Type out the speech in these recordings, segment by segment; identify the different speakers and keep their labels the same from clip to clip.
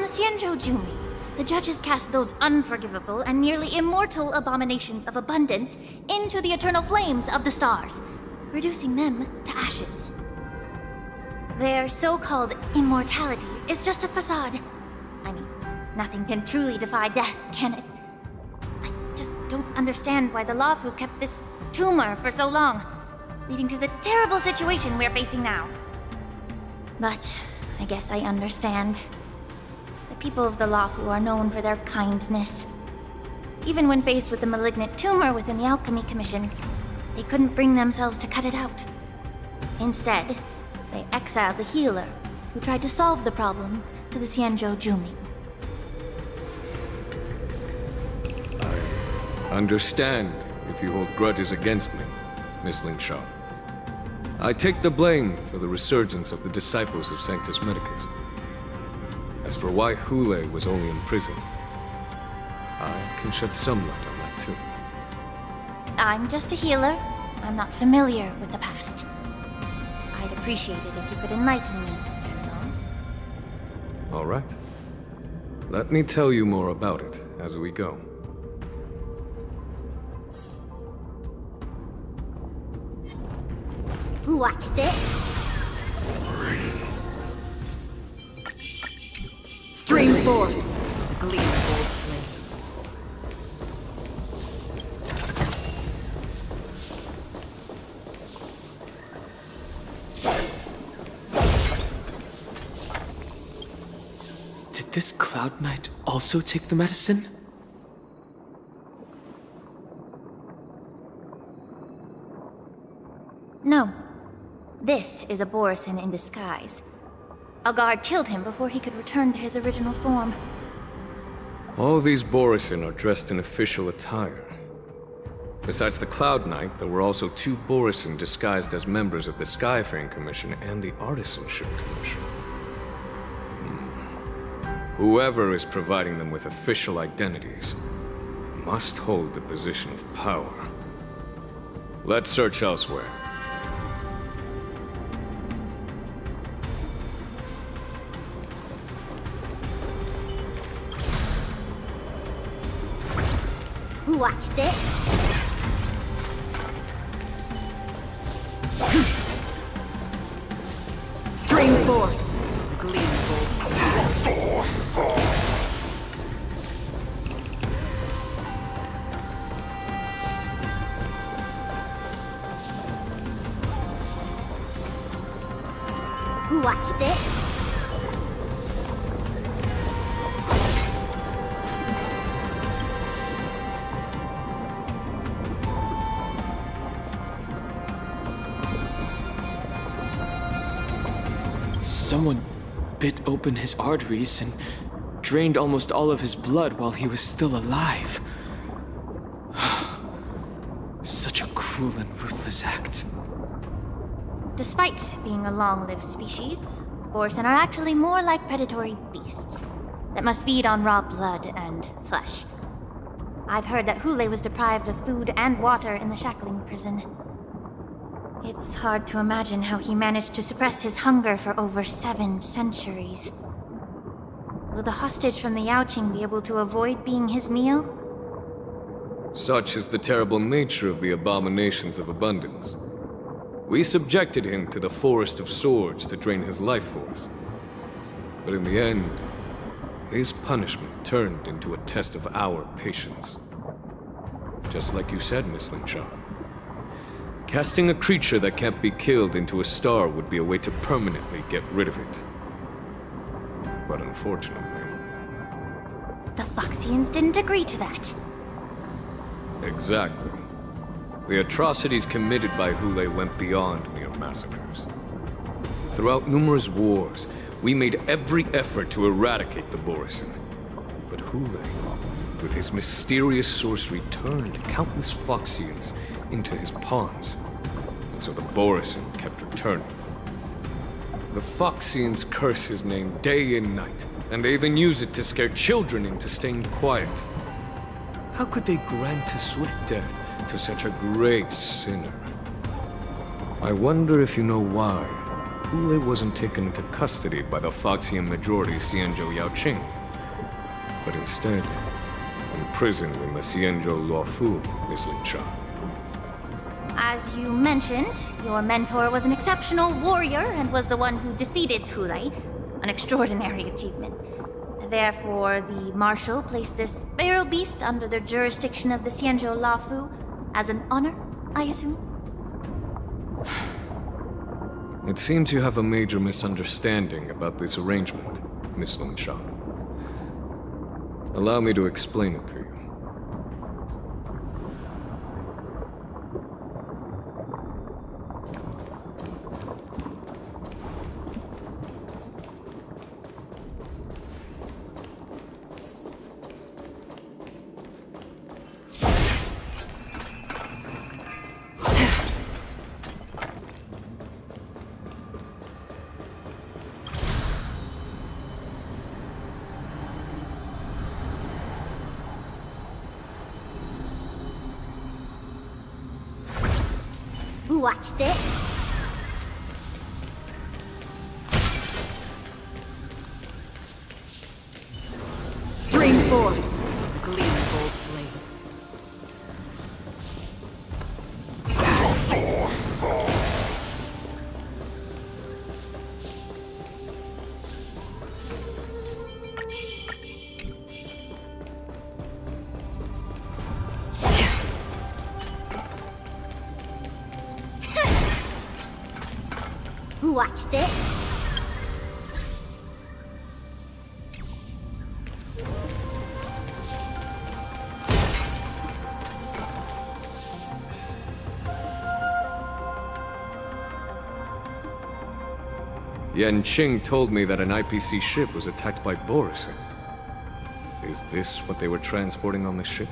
Speaker 1: the Xianzhou Jumi, the judges cast those unforgivable and nearly immortal abominations of abundance into the eternal flames of the stars, reducing them to ashes. Their so-called immortality is just a facade. I mean, nothing can truly defy death, can it? I just don't understand why the Lawfu kept this tumor for so long, leading to the terrible situation we're facing now. But I guess I understand. The people of the Lawfu are known for their kindness. Even when faced with the malignant tumor within the Alchemy Commission, they couldn't bring themselves to cut it out. Instead, they exiled the healer, who tried to solve the problem, to the Xianzhou Jumi.
Speaker 2: I understand if you hold grudges against me, Miss Lingshaw. I take the blame for the resurgence of the disciples of Sanctus Medicus. As for why Hule was only in prison, I can shed some light on that too.
Speaker 1: I'm just a healer. I'm not familiar with the past. I'd appreciate it if you could enlighten me, General.
Speaker 2: All right. Let me tell you more about it as we go.
Speaker 1: Watch this.
Speaker 3: Stream forth, gleam gold flames.
Speaker 4: Did this Cloud Knight also take the medicine?
Speaker 1: No. This is a Borisin in disguise. A guard killed him before he could return to his original form.
Speaker 2: All these Borisin are dressed in official attire. Besides the Cloud Knight, there were also 2 Borisin disguised as members of the Skyfaring Commission and the Artisanship Commission. Whoever is providing them with official identities must hold the position of power. Let's search elsewhere.
Speaker 1: Watch this.
Speaker 3: Stream forth, gleam gold flames.
Speaker 1: Watch this.
Speaker 4: Someone bit open his arteries and drained almost all of his blood while he was still alive. Such a cruel and ruthless act.
Speaker 1: Despite being a long-lived species, Borisin are actually more like predatory beasts that must feed on raw blood and flesh. I've heard that Hule was deprived of food and water in the shackling prison. It's hard to imagine how he managed to suppress his hunger for over 7 centuries. Will the hostage from the Yaoqing be able to avoid being his meal?
Speaker 2: Such is the terrible nature of the abominations of abundance. We subjected him to the Forest of Swords to drain his life force. But in the end, his punishment turned into a test of our patience. Just like you said, Miss Lingshaw. Casting a creature that can't be killed into a star would be a way to permanently get rid of it. But unfortunately...
Speaker 1: The Foxians didn't agree to that.
Speaker 2: Exactly. The atrocities committed by Hule went beyond mere massacres. Throughout numerous wars, we made every effort to eradicate the Borisin. But Hule, with his mysterious sorcery, turned countless Foxians into his pawns, and so the Borisin kept returning. The Foxians curse his name day and night, and they even use it to scare children into staying quiet. How could they grant a swift death to such a great sinner? I wonder if you know why Hule wasn't taken into custody by the Foxian majority Xianzhou Yaoqing. but instead imprisoned in the Xianzhou Luofu, Miss Ling Sha.
Speaker 1: As you mentioned, your mentor was an exceptional warrior and was the one who defeated Hulei, an extraordinary achievement. Therefore, the Marshal placed this feral beast under the jurisdiction of the Xianzhou Luofu as an honor, I assume?
Speaker 2: It seems you have a major misunderstanding about this arrangement, Miss Ling Sha. Allow me to explain it to you.
Speaker 1: Watch this.
Speaker 3: Stream forth, the gleaming gold blades.
Speaker 1: Watch this.
Speaker 2: Yanqing told me that an IPC ship was attacked by Borisin. Is this what they were transporting on the ship?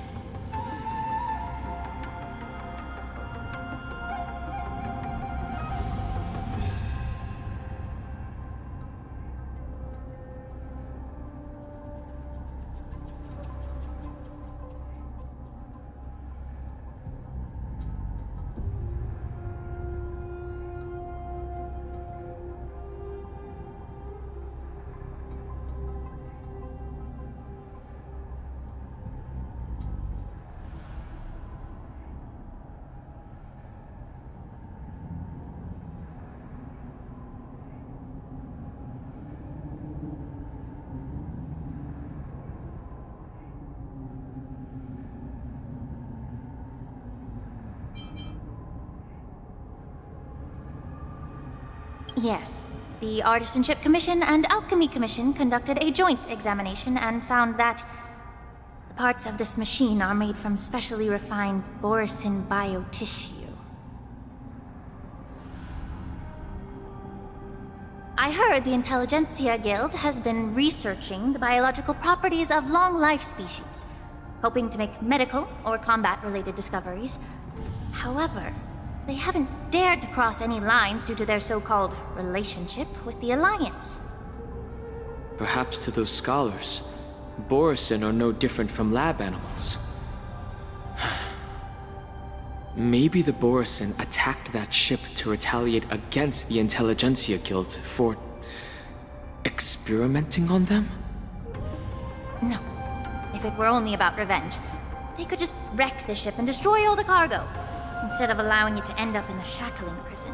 Speaker 1: Yes. The Artisanship Commission and Alchemy Commission conducted a joint examination and found that the parts of this machine are made from specially refined Borisin biotissue. I heard the Intelligentsia Guild has been researching the biological properties of long-life species, hoping to make medical or combat-related discoveries. However, they haven't dared to cross any lines due to their so-called relationship with the Alliance.
Speaker 4: Perhaps to those scholars, Borisin are no different from lab animals. Maybe the Borisin attacked that ship to retaliate against the Intelligentsia Guild for experimenting on them?
Speaker 1: No. If it were only about revenge, they could just wreck the ship and destroy all the cargo, instead of allowing it to end up in the shackling prison.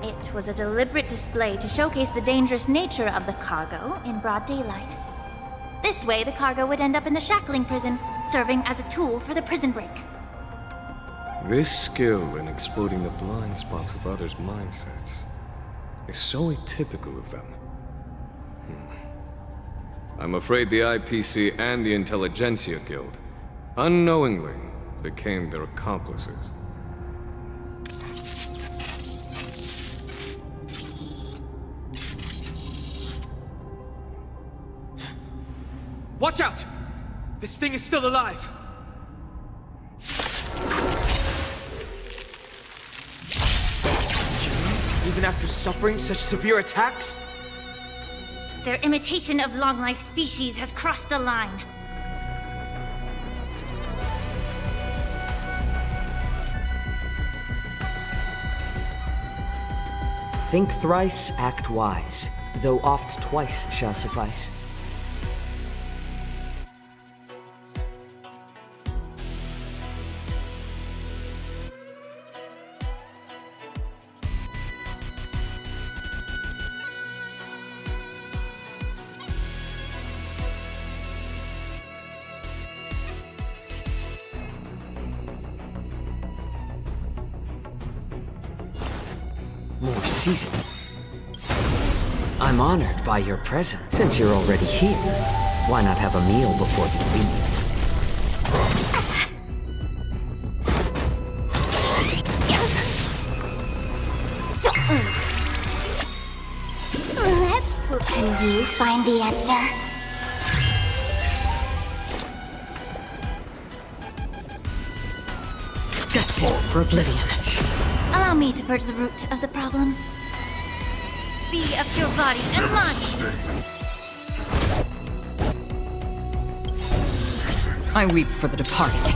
Speaker 1: It was a deliberate display to showcase the dangerous nature of the cargo in broad daylight. This way, the cargo would end up in the shackling prison, serving as a tool for the prison break.
Speaker 2: This skill in exploiting the blind spots of others' mindsets is so atypical of them. I'm afraid the IPC and the Intelligentsia Guild unknowingly became their accomplices.
Speaker 4: Watch out! This thing is still alive! Even after suffering such severe attacks?
Speaker 1: Their imitation of long-life species has crossed the line.
Speaker 5: Think thrice, act wise, though oft twice shall suffice. season. I'm honored by your presence. Since you're already here, why not have a meal before you leave?
Speaker 1: Let's put. Can you find the answer?
Speaker 3: Destined for oblivion.
Speaker 1: Allow me to purge the root of the problem. Be of your body and mind.
Speaker 3: I weep for the departed.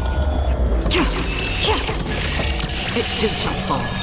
Speaker 3: It too shall fall.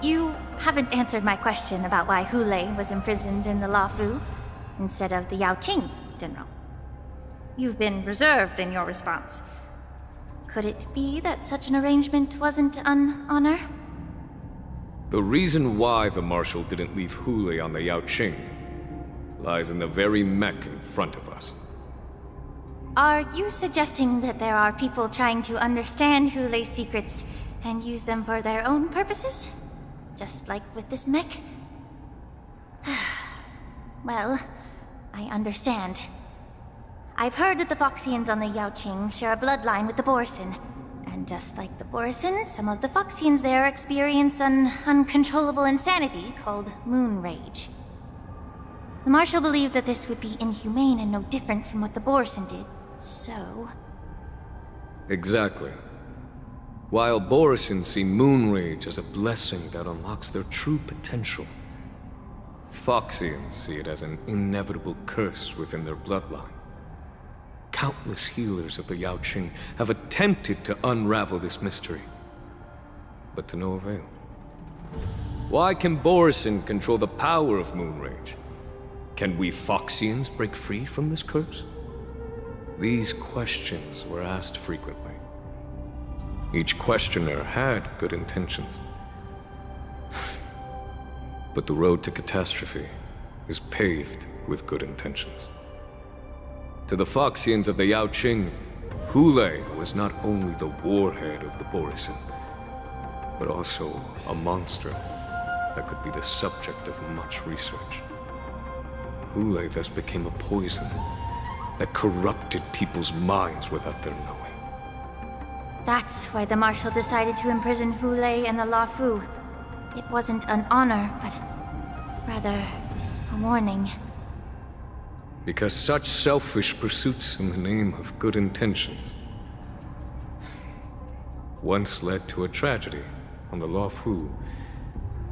Speaker 1: You haven't answered my question about why Hule was imprisoned in the Lafu instead of the Yaoqing, General. You've been reserved in your response. Could it be that such an arrangement wasn't an honor?
Speaker 2: The reason why the Marshal didn't leave Hule on the Yaoqing lies in the very mech in front of us.
Speaker 1: Are you suggesting that there are people trying to understand Hule's secrets and use them for their own purposes? Just like with this mech? Well, I understand. I've heard that the Foxians on the Yaoqing share a bloodline with the Borisin. And just like the Borisin, some of the Foxians there experience an uncontrollable insanity called moon rage. The Marshal believed that this would be inhumane and no different from what the Borisin did, So...
Speaker 2: Exactly. While Borisin see moon rage as a blessing that unlocks their true potential, Foxians see it as an inevitable curse within their bloodline. Countless healers of the Yao Qing have attempted to unravel this mystery, but to no avail. Why can Borisin control the power of moon rage? Can we Foxians break free from this curse? These questions were asked frequently. Each questioner had good intentions. But the road to catastrophe is paved with good intentions. To the Foxians of the Yao Qing, Hule was not only the warhead of the Borisin, but also a monster that could be the subject of much research. Hule thus became a poison that corrupted people's minds without their knowing.
Speaker 1: That's why the Marshal decided to imprison Hule and the Lafu. It wasn't an honor, but rather a warning.
Speaker 2: Because such selfish pursuits in the name of good intentions once led to a tragedy on the Lafu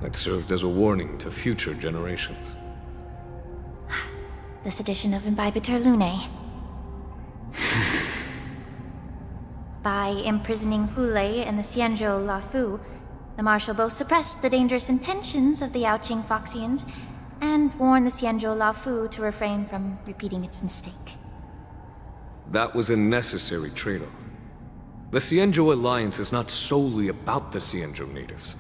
Speaker 2: that served as a warning to future generations.
Speaker 1: The sedition of Imbibitor Lunae. By imprisoning Hule and the Xianzhou Lafu, the Marshal both suppressed the dangerous intentions of the Yaoqing Foxians and warned the Xianzhou Lafu to refrain from repeating its mistake.
Speaker 2: That was a necessary trade-off. The Xianzhou alliance is not solely about the Xianzhou natives.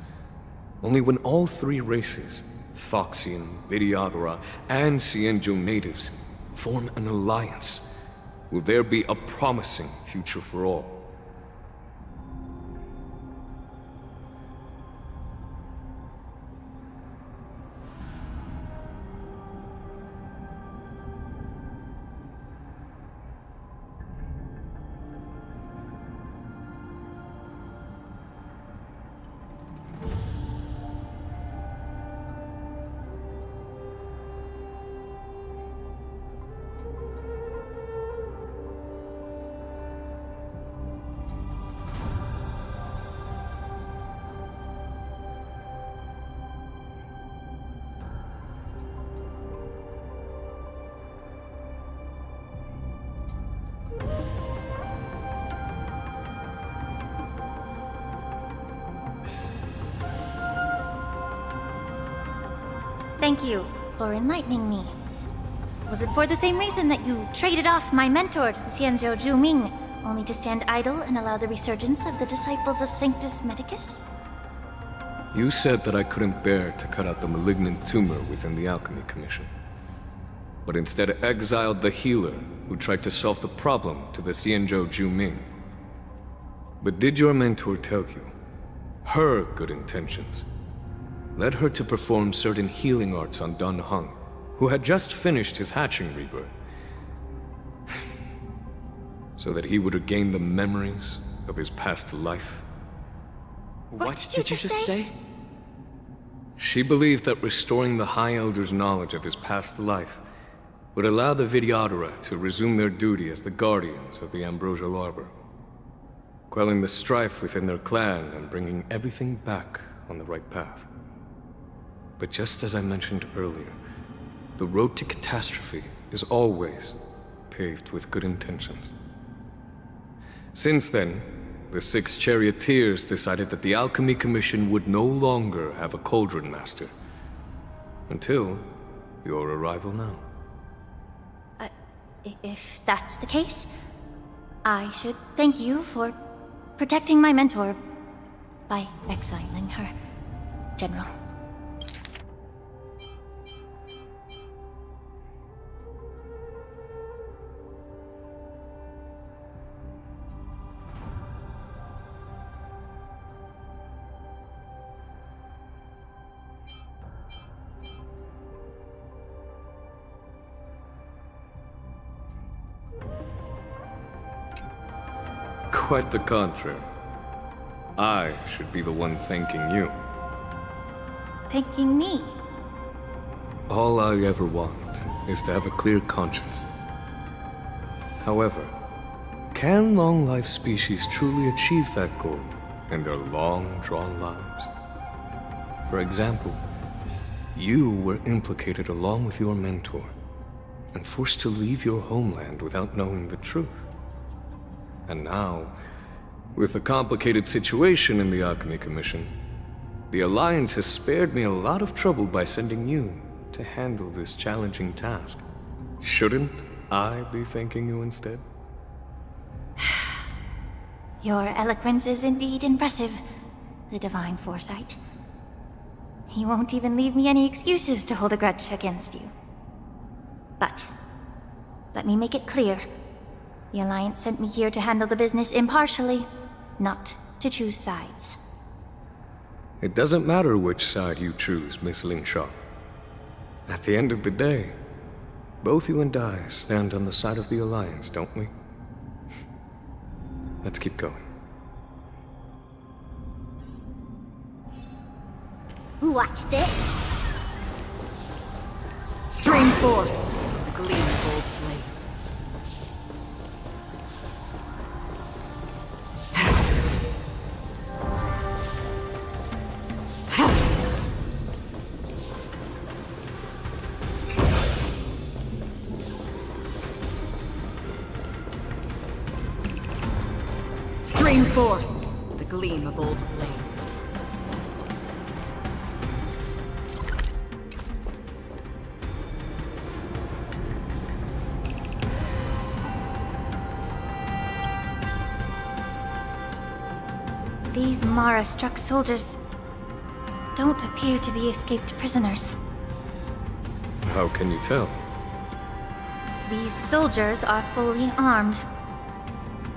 Speaker 2: Only when all three races, Foxian, Vidyadhara, and Xianzhou natives, form an alliance, will there be a promising future for all.
Speaker 1: Thank you for enlightening me. Was it for the same reason that you traded off my mentor to the Xianzhou Zhuming, only to stand idle and allow the resurgence of the disciples of Sanctus Medicus?
Speaker 2: You said that I couldn't bear to cut out the malignant tumor within the Alchemy Commission, but instead exiled the healer who tried to solve the problem to the Xianzhou Zhuming. But did your mentor tell you her good intentions led her to perform certain healing arts on Dun Hung, who had just finished his hatching rebirth, so that he would regain the memories of his past life?
Speaker 4: What did you just say?
Speaker 2: She believed that restoring the High Elder's knowledge of his past life would allow the Vidyadhara to resume their duty as the guardians of the Ambrosial Arbor, quelling the strife within their clan and bringing everything back on the right path. But just as I mentioned earlier, the road to catastrophe is always paved with good intentions. Since then, the 6 charioteers decided that the Alchemy Commission would no longer have a cauldron master. Until your arrival now.
Speaker 1: If that's the case, I should thank you for protecting my mentor by exiling her, General.
Speaker 2: Quite the contrary. I should be the one thanking you.
Speaker 1: Thanking me?
Speaker 2: All I ever want is to have a clear conscience. However, can long-life species truly achieve that goal in their long-drawn lives? For example, you were implicated along with your mentor and forced to leave your homeland without knowing the truth. And now, with the complicated situation in the Alchemy Commission, the Alliance has spared me a lot of trouble by sending you to handle this challenging task. Shouldn't I be thanking you instead?
Speaker 1: Your eloquence is indeed impressive, the divine foresight. You won't even leave me any excuses to hold a grudge against you. But, let me make it clear. The Alliance sent me here to handle the business impartially, not to choose sides.
Speaker 2: It doesn't matter which side you choose, Miss Lingshaw. At the end of the day, both you and I stand on the side of the Alliance, don't we? Let's keep going.
Speaker 1: Watch this.
Speaker 3: Stream 4. The gleam of old blades. Stream 4. The gleam of old blades.
Speaker 1: These Mara-struck soldiers don't appear to be escaped prisoners.
Speaker 2: How can you tell?
Speaker 1: These soldiers are fully armed.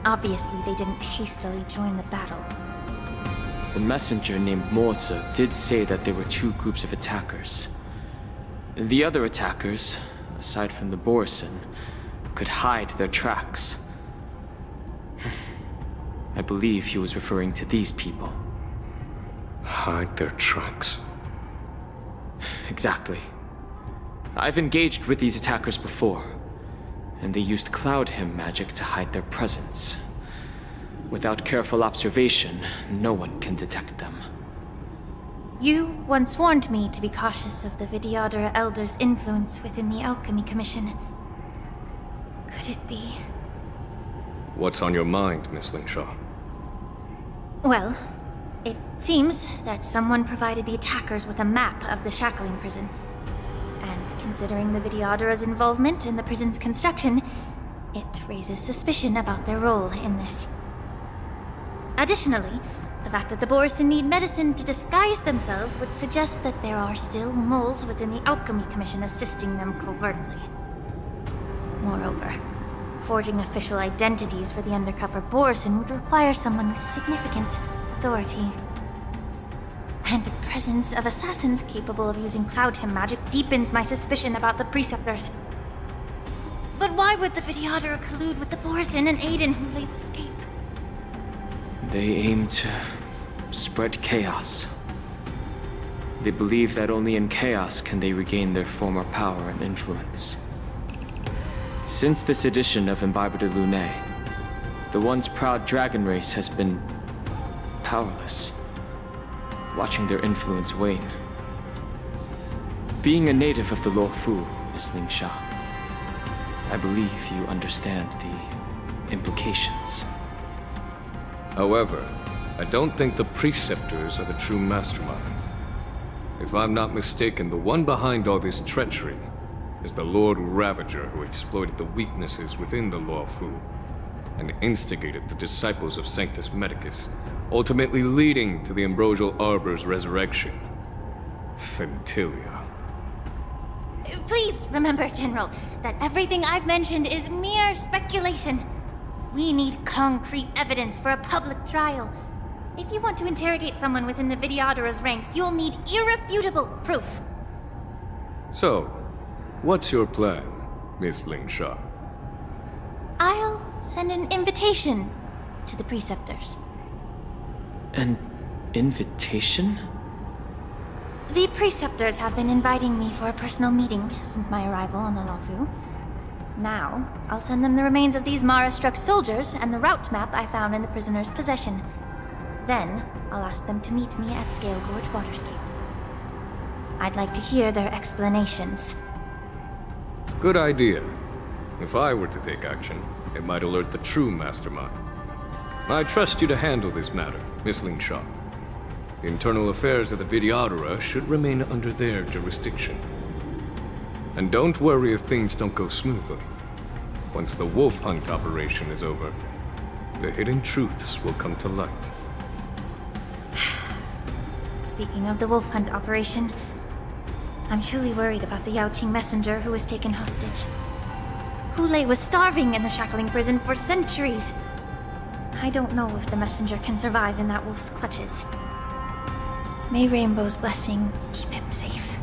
Speaker 1: Obviously, they didn't hastily join the battle.
Speaker 4: The messenger named Morza did say that there were two groups of attackers. The other attackers, aside from the Borison, could hide their tracks. I believe he was referring to these people.
Speaker 2: Hide their tracks?
Speaker 4: Exactly. I've engaged with these attackers before, and they used Cloud Hymn magic to hide their presence. Without careful observation, no one can detect them.
Speaker 1: You once warned me to be cautious of the Vidyadhara Elder's influence within the Alchemy Commission. Could it be?
Speaker 2: What's on your mind, Miss Lingshaw?
Speaker 1: Well, it seems that someone provided the attackers with a map of the shackling prison. And considering the Vidyadhara's involvement in the prison's construction, it raises suspicion about their role in this. Additionally, the fact that the Borison need medicine to disguise themselves would suggest that there are still moles within the Alchemy Commission assisting them covertly. Moreover, forging official identities for the undercover Borison would require someone with significant authority. And the presence of assassins capable of using Cloud Hymn magic deepens my suspicion about the Preceptors. But why would the Vidyadhara collude with the Borison and aid in Hulei's escape?
Speaker 4: They aim to spread chaos. They believe that only in chaos can they regain their former power and influence. Since this edition of Imbibe de Lune, the once proud dragon race has been powerless, watching their influence wane. Being a native of the Luofu, Miss Lingshaw, I believe you understand the implications.
Speaker 2: However, I don't think the Preceptors are the true masterminds. If I'm not mistaken, the one behind all this treachery is the Lord Ravager, who exploited the weaknesses within the Luofu and instigated the disciples of Sanctus Medicus, ultimately leading to the Ambrosial Arbor's resurrection. Fentilia.
Speaker 1: Please remember, General, that everything I've mentioned is mere speculation. We need concrete evidence for a public trial. If you want to interrogate someone within the Vidyadhara's ranks, you'll need irrefutable proof.
Speaker 2: So, what's your plan, Miss Lingshaw?
Speaker 1: I'll send an invitation to the Preceptors.
Speaker 4: An invitation?
Speaker 1: The Preceptors have been inviting me for a personal meeting since my arrival on the Luofu. Now, I'll send them the remains of these Mara-struck soldiers and the route map I found in the prisoner's possession. Then, I'll ask them to meet me at Scale Gorge Waterscape. I'd like to hear their explanations.
Speaker 2: Good idea. If I were to take action, it might alert the true mastermind. I trust you to handle this matter, Miss Lingshaw. The internal affairs of the Vidyadhara should remain under their jurisdiction. And don't worry if things don't go smoothly. Once the wolf hunt operation is over, the hidden truths will come to light.
Speaker 1: Speaking of the wolf hunt operation, I'm truly worried about the Yaoqing messenger who was taken hostage. Hulei was starving in the shackling prison for centuries. I don't know if the messenger can survive in that wolf's clutches. May Rainbow's blessing keep him safe.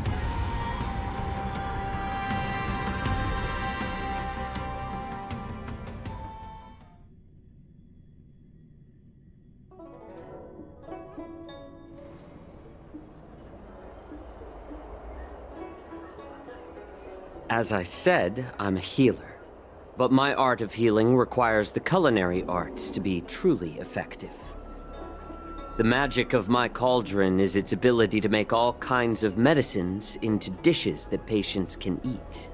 Speaker 5: As I said, I'm a healer. But my art of healing requires the culinary arts to be truly effective. The magic of my cauldron is its ability to make all kinds of medicines into dishes that patients can eat.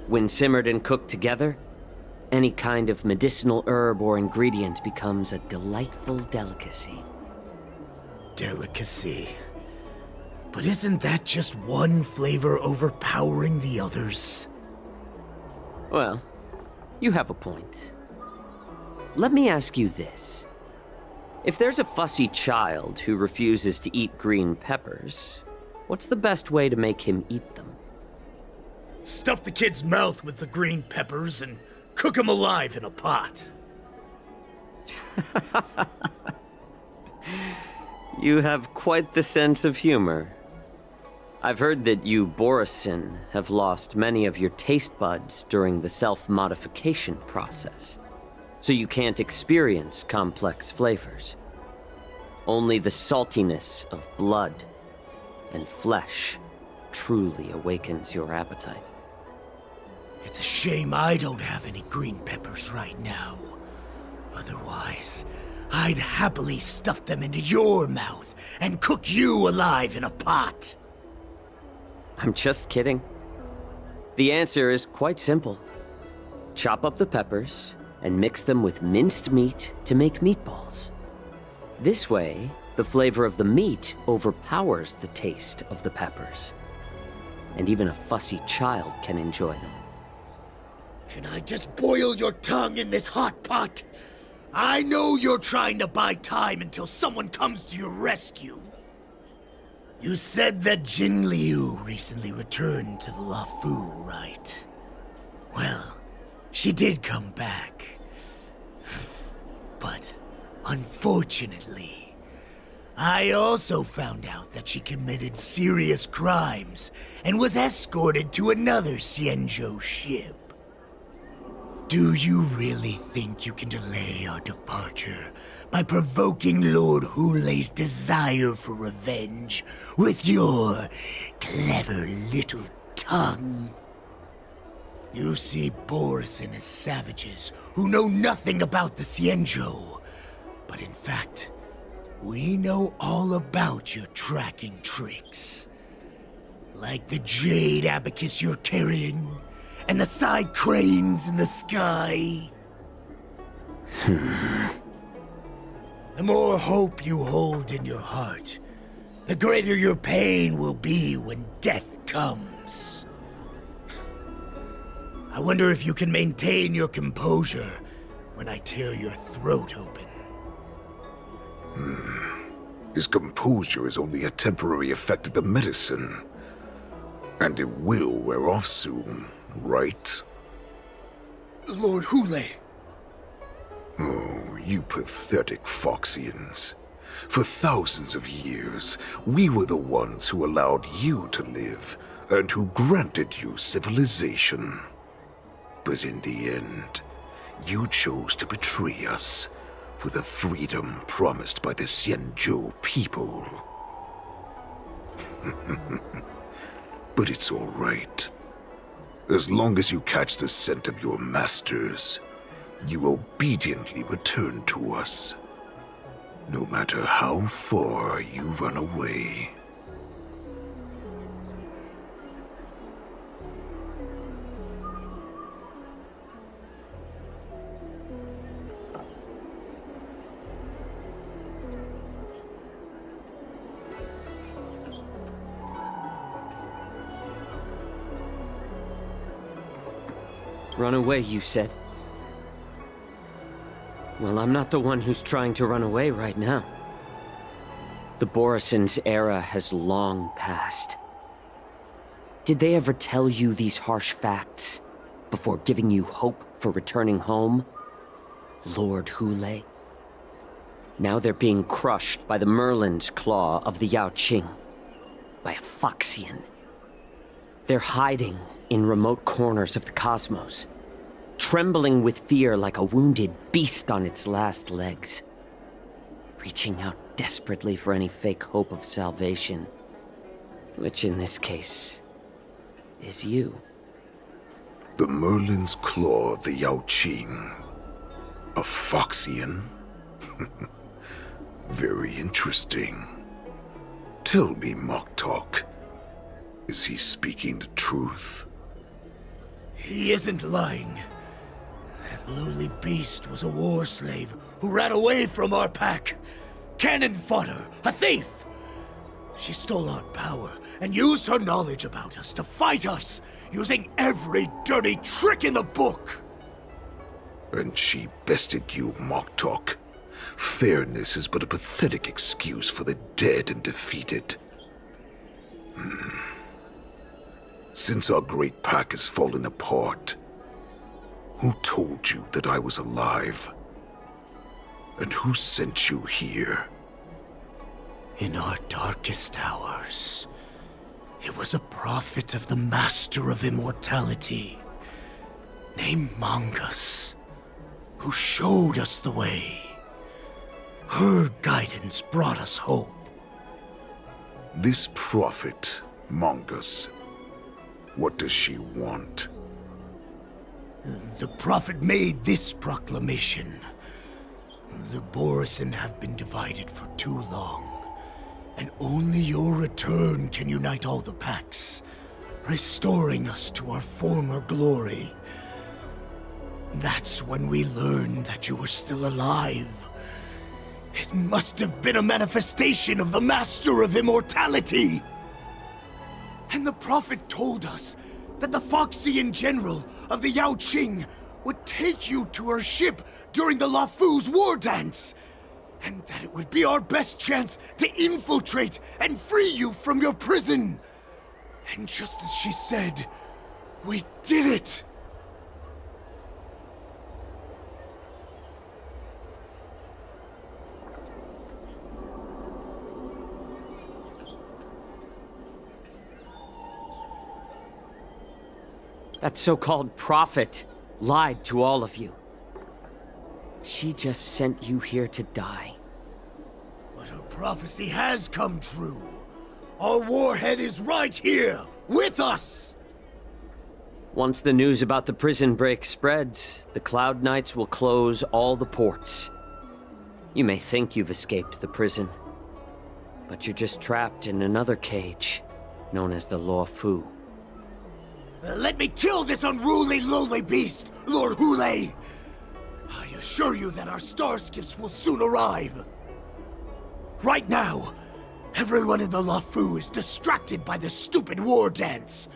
Speaker 5: When simmered and cooked together, any kind of medicinal herb or ingredient becomes a delightful delicacy.
Speaker 6: Delicacy. But isn't that just one flavor overpowering the others?
Speaker 5: Well, you have a point. Let me ask you this. If there's a fussy child who refuses to eat green peppers, what's the best way to make him eat them?
Speaker 6: Stuff the kid's mouth with the green peppers and cook him alive in a pot.
Speaker 5: You have quite the sense of humor. I've heard that you, Borisin, have lost many of your taste buds during the self-modification process, so you can't experience complex flavors. Only the saltiness of blood and flesh truly awakens your appetite.
Speaker 6: It's a shame I don't have any green peppers right now. Otherwise, I'd happily stuff them into your mouth and cook you alive in a pot.
Speaker 5: I'm just kidding. The answer is quite simple. Chop up the peppers and mix them with minced meat to make meatballs. This way, the flavor of the meat overpowers the taste of the peppers. And even a fussy child can enjoy them.
Speaker 6: Can I just boil your tongue in this hot pot? I know you're trying to buy time until someone comes to your rescue. You said that Jin Liu recently returned to the Luofu, right? Well, she did come back. But, unfortunately, I also found out that she committed serious crimes and was escorted to another Xianzhou ship. Do you really think you can delay our departure by provoking Lord Hulei's desire for revenge with your clever little tongue? You see Borisin as savages who know nothing about the Xianzhou, but in fact, we know all about your tracking tricks. Like the jade abacus you're carrying, and the side cranes in the sky. The more hope you hold in your heart, the greater your pain will be when death comes. I wonder if you can maintain your composure when I tear your throat open.
Speaker 7: His composure is only a temporary effect of the medicine. And it will wear off soon, right?
Speaker 6: Lord Hulei.
Speaker 7: Oh, you pathetic Foxians. For thousands of years, we were the ones who allowed you to live, and who granted you civilization. But in the end, you chose to betray us for the freedom promised by the Xianzhou people. But it's all right. As long as you catch the scent of your masters, you obediently return to us. No matter how far you run away.
Speaker 5: Run away, you said? Well, I'm not the one who's trying to run away right now. The Borison's era has long passed. Did they ever tell you these harsh facts before giving you hope for returning home? Lord Hule? Now they're being crushed by the Merlin's claw of the Yao Qing. By a Foxian. They're hiding in remote corners of the cosmos, trembling with fear like a wounded beast on its last legs, reaching out desperately for any fake hope of salvation, which in this case is you.
Speaker 7: The Merlin's claw of the Yao Qing. A Foxian? Very interesting. Tell me, Moktok, is he speaking the truth?
Speaker 6: He isn't lying. That lowly beast was a war slave who ran away from our pack. Cannon fodder, a thief! She stole our power and used her knowledge about us to fight us, using every dirty trick in the book!
Speaker 7: And she bested you, Moktok. Fairness is but a pathetic excuse for the dead and defeated. Since our great pack has fallen apart, who told you that I was alive? And who sent you here?
Speaker 6: In our darkest hours, it was a prophet of the Master of Immortality, named Mongus, who showed us the way. Her guidance brought us hope.
Speaker 7: This prophet, Mongus, what does she want?
Speaker 6: The prophet made this proclamation. The Borison have been divided for too long, and only your return can unite all the packs, restoring us to our former glory. That's when we learned that you were still alive. It must have been a manifestation of the Master of Immortality! And the prophet told us that the Foxian general of the Yao Qing would take you to her ship during the Lafu's war dance, and that it would be our best chance to infiltrate and free you from your prison. And just as she said, we did it!
Speaker 5: That so-called prophet lied to all of you. She just sent you here to die.
Speaker 6: But her prophecy has come true. Our warhead is right here, with us!
Speaker 5: Once the news about the prison break spreads, the Cloud Knights will close all the ports. You may think you've escaped the prison, but you're just trapped in another cage, known as the Lafu.
Speaker 6: Let me kill this unruly, lowly beast, Lord Hule! I assure you that our star skiffs will soon arrive. Right now, everyone in the Lafu is distracted by the stupid war dance,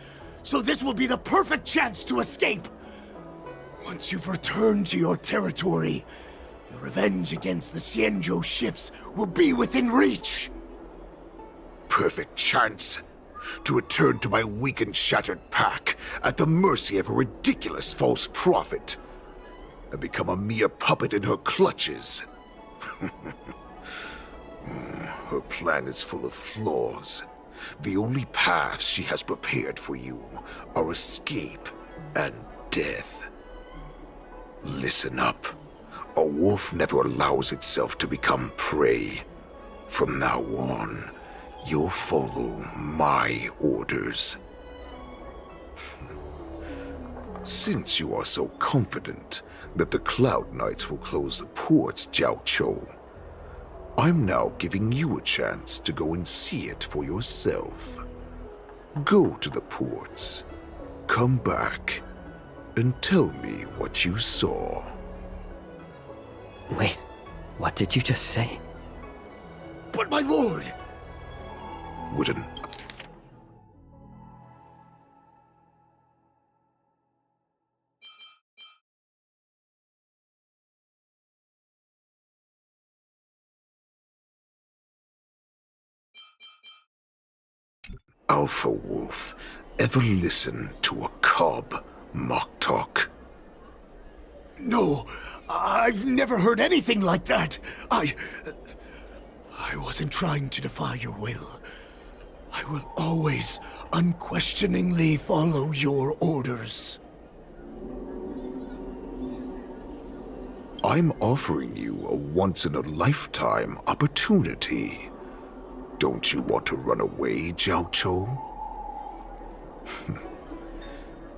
Speaker 6: so this will be the perfect chance to escape. Once you've returned to your territory, your revenge against the Xianzhou ships will be within reach.
Speaker 7: Perfect chance to return to my weak and shattered pack at the mercy of a ridiculous false prophet and become a mere puppet in her clutches. Her plan is full of flaws. The only paths she has prepared for you are escape and death. Listen up. A wolf never allows itself to become prey. From now on, you'll follow my orders. Since you are so confident that the Cloud Knights will close the ports, Jiao Cho, I'm now giving you a chance to go and see it for yourself. Go to the ports, come back, and tell me what you saw.
Speaker 5: Wait, what did you just say?
Speaker 6: But my lord!
Speaker 7: Would an Alpha Wolf ever listen to a cub mock talk?
Speaker 6: No, I've never heard anything like that. I wasn't trying to defy your will. I will always unquestioningly follow your orders.
Speaker 7: I'm offering you a once-in-a-lifetime opportunity. Don't you want to run away, Jiao Cho?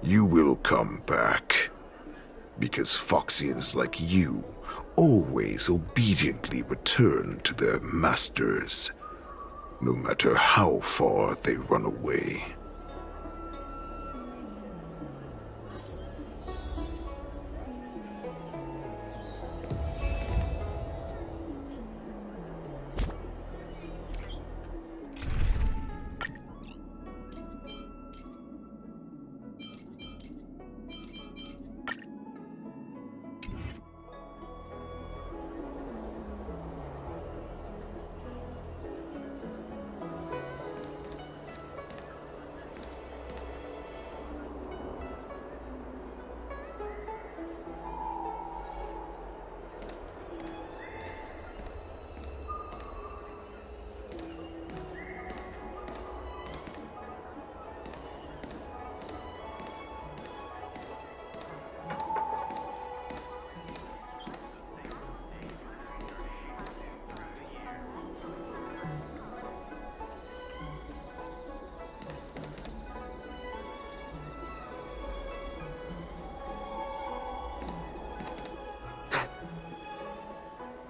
Speaker 7: You will come back. Because Foxians like you always obediently return to their masters, no matter how far they run away.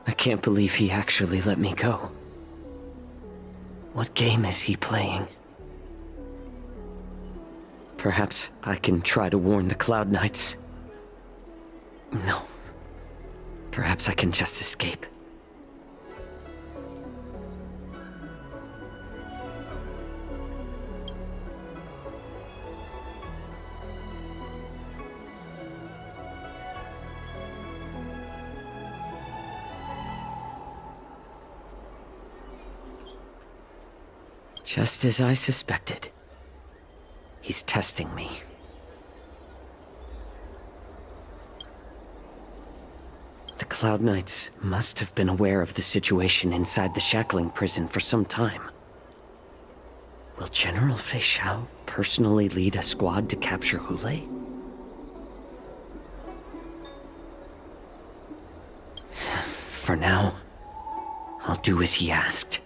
Speaker 5: I can't believe he actually let me go. What game is he playing? Perhaps I can try to warn the Cloud Knights. No. Perhaps I can just escape. Just as I suspected. He's testing me. The Cloud Knights must have been aware of the situation inside the shackling prison for some time. Will General Fei Shao personally lead a squad to capture Hule? For now, I'll do as he asked.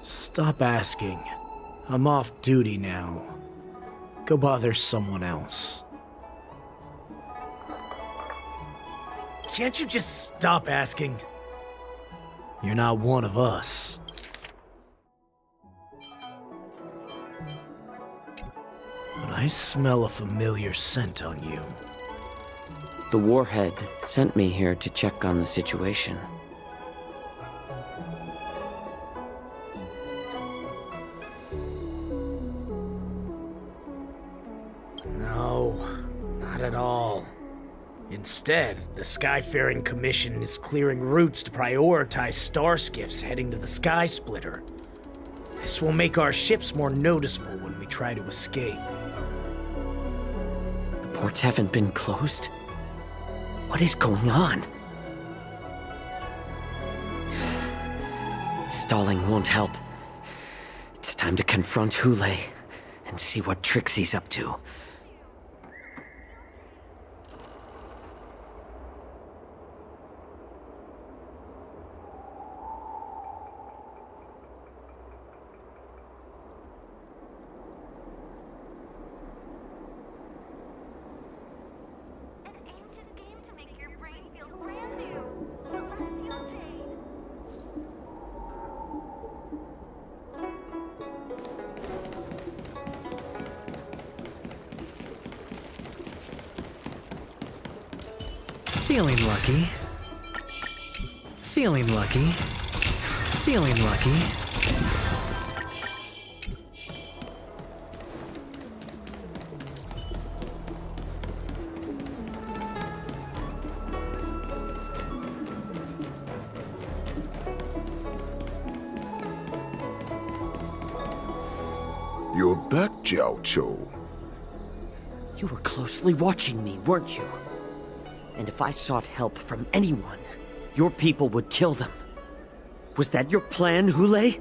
Speaker 6: Stop asking. I'm off duty now. Go bother someone else. Can't you just stop asking? You're not one of us. But I smell a familiar scent on you.
Speaker 5: The Warhead sent me here to check on the situation.
Speaker 6: No, not at all. Instead, the Skyfaring Commission is clearing routes to prioritize star skiffs heading to the Sky Splitter. This will make our ships more noticeable when we try to escape.
Speaker 5: The ports haven't been closed? What is going on? Stalling won't help. It's time to confront Hule and see what tricks he's up to.
Speaker 6: Feeling lucky. Feeling lucky. Feeling lucky.
Speaker 7: You're back, Jiao Cho.
Speaker 5: You were closely watching me, weren't you? And if I sought help from anyone, your people would kill them. Was that your plan, Hule?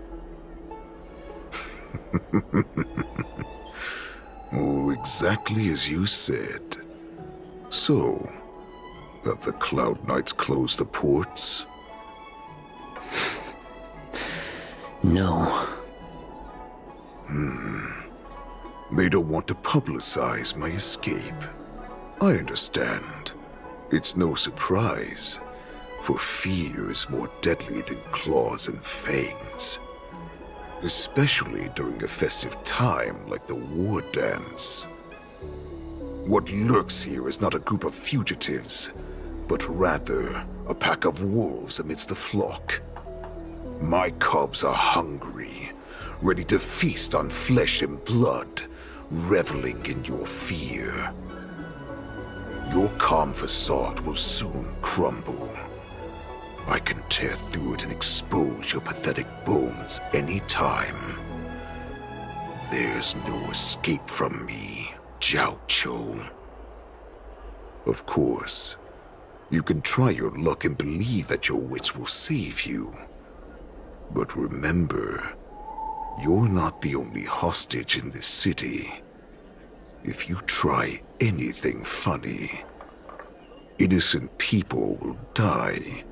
Speaker 7: Oh, exactly as you said. So, have the Cloud Knights closed the ports?
Speaker 5: No.
Speaker 7: They don't want to publicize my escape. I understand. It's no surprise, for fear is more deadly than claws and fangs. Especially during a festive time like the war dance. What lurks here is not a group of fugitives, but rather a pack of wolves amidst the flock. My cubs are hungry, ready to feast on flesh and blood, reveling in your fear. Your calm facade will soon crumble. I can tear through it and expose your pathetic bones any time. There's no escape from me, Jiao Cho. Of course, you can try your luck and believe that your wits will save you. But remember, you're not the only hostage in this city. If you try anything funny, innocent people will die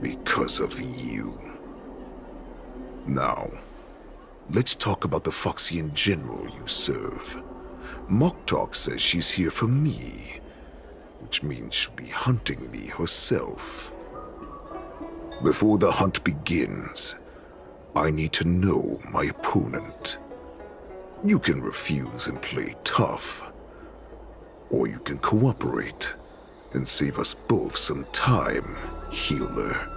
Speaker 7: because of you. Now, let's talk about the Foxian general you serve. Moktok says she's here for me, which means she'll be hunting me herself. Before the hunt begins, I need to know my opponent. You can refuse and play tough, or you can cooperate and save us both some time, healer.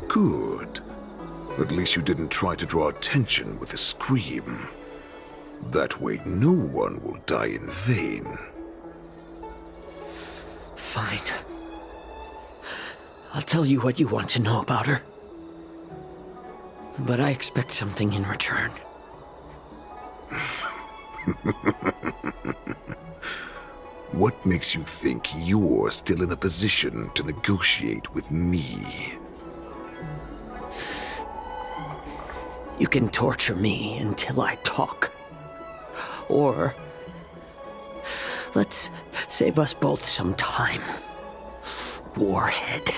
Speaker 7: Good. At least you didn't try to draw attention with a scream. That way no one will die in vain.
Speaker 5: Fine. I'll tell you what you want to know about her. But I expect something in return.
Speaker 7: What makes you think you're still in a position to negotiate with me?
Speaker 5: You can torture me until I talk. Or let's save us both some time. Warhead.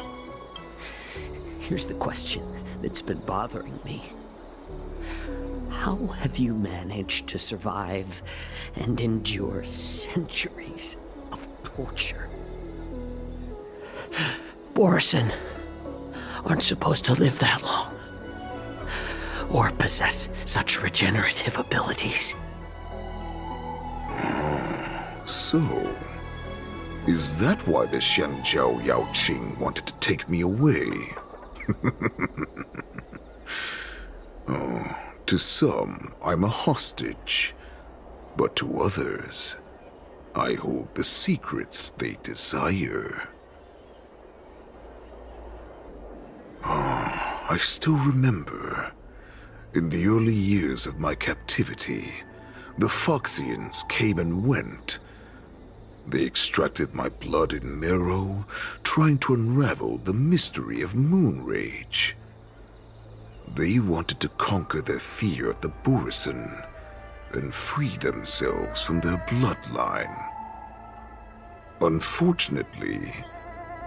Speaker 5: Here's the question that's been bothering me. How have you managed to survive and endure centuries of torture? Borison aren't supposed to live that long, or possess such regenerative abilities.
Speaker 7: So, is that why the Xianzhou Yao Qing wanted to take me away? Oh, to some, I'm a hostage. But to others, I hold the secrets they desire. I still remember. In the early years of my captivity, the Foxians came and went. They extracted my blood and marrow, trying to unravel the mystery of moon rage. They wanted to conquer their fear of the Borison and free themselves from their bloodline. Unfortunately,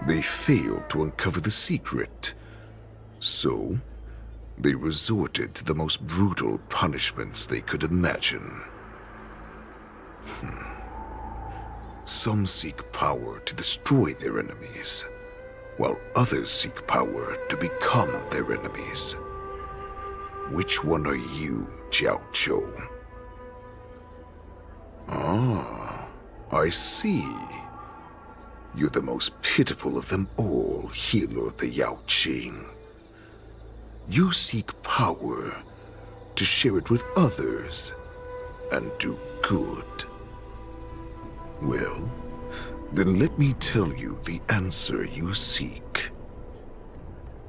Speaker 7: they failed to uncover the secret. So, they resorted to the most brutal punishments they could imagine. Some seek power to destroy their enemies, while others seek power to become their enemies. Which one are you, Jiao Zhou? Ah, I see. You're the most pitiful of them all, healer of the Yao Qing. You seek power to share it with others and do good. Well, then let me tell you the answer you seek.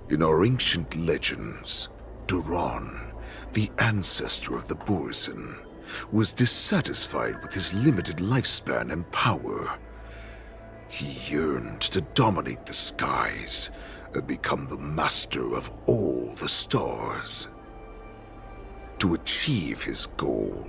Speaker 7: In our ancient legends, Duran, the ancestor of the Borison, was dissatisfied with his limited lifespan and power. He yearned to dominate the skies and become the master of all the stars. To achieve his goal,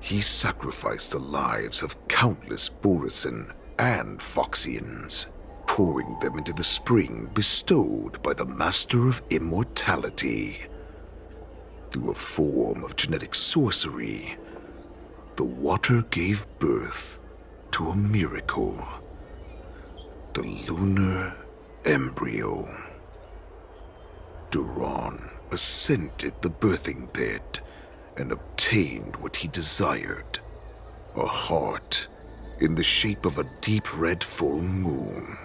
Speaker 7: he sacrificed the lives of countless Borison and Foxians, pouring them into the spring bestowed by the Master of Immortality. Through a form of genetic sorcery, the water gave birth to a miracle. The lunar embryo. Duran ascended the birthing bed and obtained what he desired, a heart in the shape of a deep red full moon.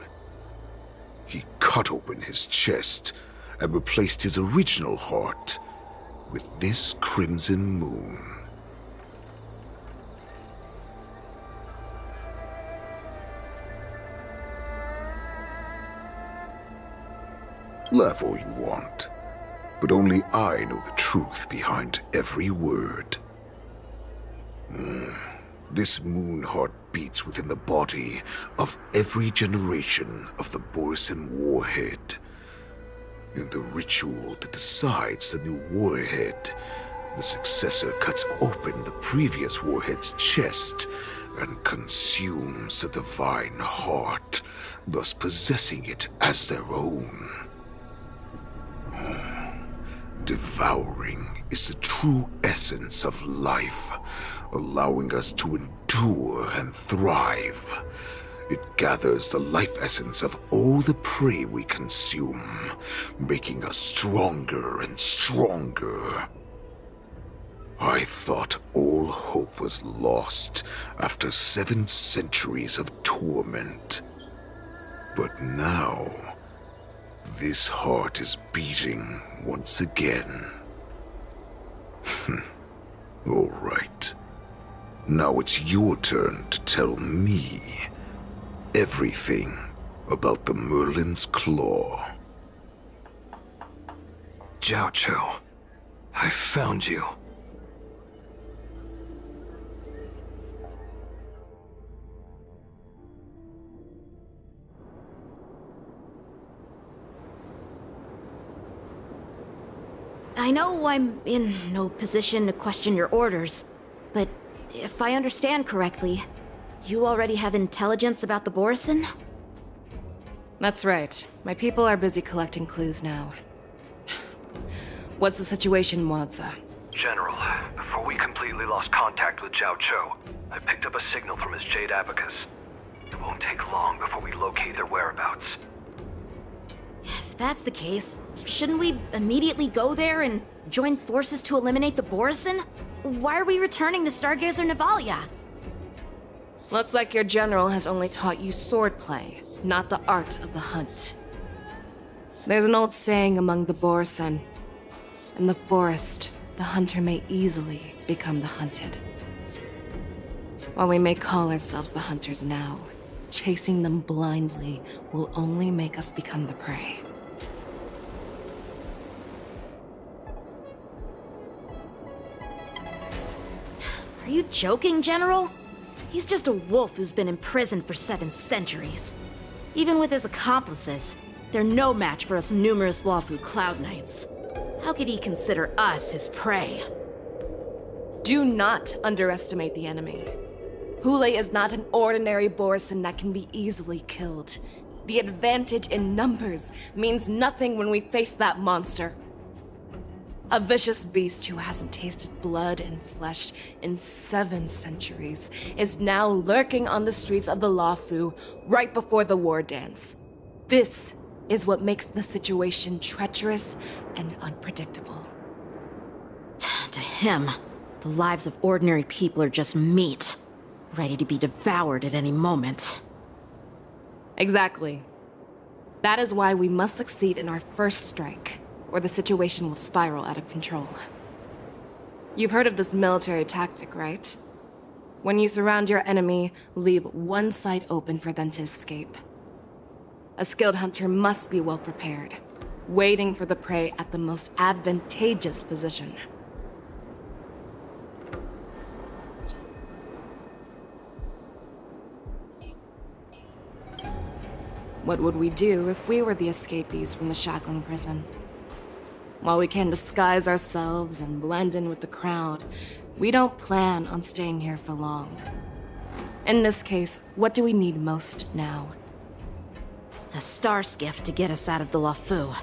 Speaker 7: He cut open his chest and replaced his original heart with this crimson moon. Laugh all you want, but only I know the truth behind every word. This moon heart beats within the body of every generation of the Borison warhead. In the ritual that decides the new warhead, the successor cuts open the previous warhead's chest and consumes the divine heart, thus possessing it as their own. Devouring is the true essence of life, allowing us to endure and thrive. It gathers the life essence of all the prey we consume, making us stronger and stronger. I thought all hope was lost after 7 centuries of torment. But now, this heart is beating once again. All right. Now it's your turn to tell me everything about the Merlin's Claw.
Speaker 8: Jiao Cho, I found you.
Speaker 9: I know I'm in no position to question your orders, but if I understand correctly, you already have intelligence about the Borison?
Speaker 3: That's right. My people are busy collecting clues now. What's the situation, Wadza?
Speaker 8: General, before we completely lost contact with Jiao Cho, I picked up a signal from his Jade Abacus. It won't take long before we locate their whereabouts.
Speaker 9: If that's the case, shouldn't we immediately go there and join forces to eliminate the Borison? Why are we returning to Stargazer Navalia?
Speaker 3: Looks like your general has only taught you swordplay, not the art of the hunt. There's an old saying among the Borison. In the forest, the hunter may easily become the hunted. While we may call ourselves the hunters now, chasing them blindly will only make us become the prey.
Speaker 9: Are you joking, General? He's just a wolf who's been imprisoned for 7 centuries. Even with his accomplices, they're no match for us numerous Lawfu Cloud Knights. How could he consider us his prey?
Speaker 3: Do not underestimate the enemy. Hule is not an ordinary Borison that can be easily killed. The advantage in numbers means nothing when we face that monster. A vicious beast who hasn't tasted blood and flesh in 7 centuries is now lurking on the streets of the Lawfu right before the war dance. This is what makes the situation treacherous and unpredictable.
Speaker 9: To him, the lives of ordinary people are just meat, ready to be devoured at any moment.
Speaker 3: Exactly. That is why we must succeed in our first strike, or the situation will spiral out of control. You've heard of this military tactic, right? When you surround your enemy, leave one side open for them to escape. A skilled hunter must be well prepared, waiting for the prey at the most advantageous position. What would we do if we were the escapees from the shackling prison? While we can disguise ourselves and blend in with the crowd, we don't plan on staying here for long. In this case, what do we need most now?
Speaker 9: A star skiff to get us out of the Lawfu.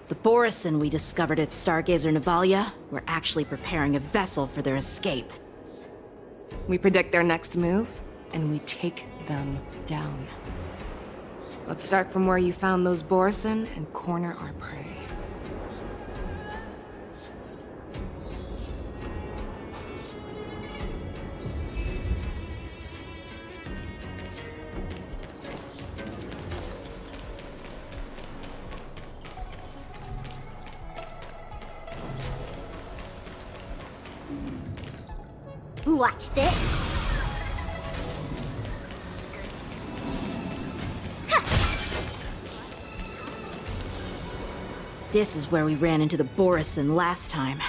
Speaker 9: The Borison we discovered at Stargazer Navalia were actually preparing a vessel for their escape.
Speaker 3: We predict their next move, and we take them down. Let's start from where you found those Borison and corner our prey.
Speaker 1: Watch this.
Speaker 9: This is where we ran into the Borison last time.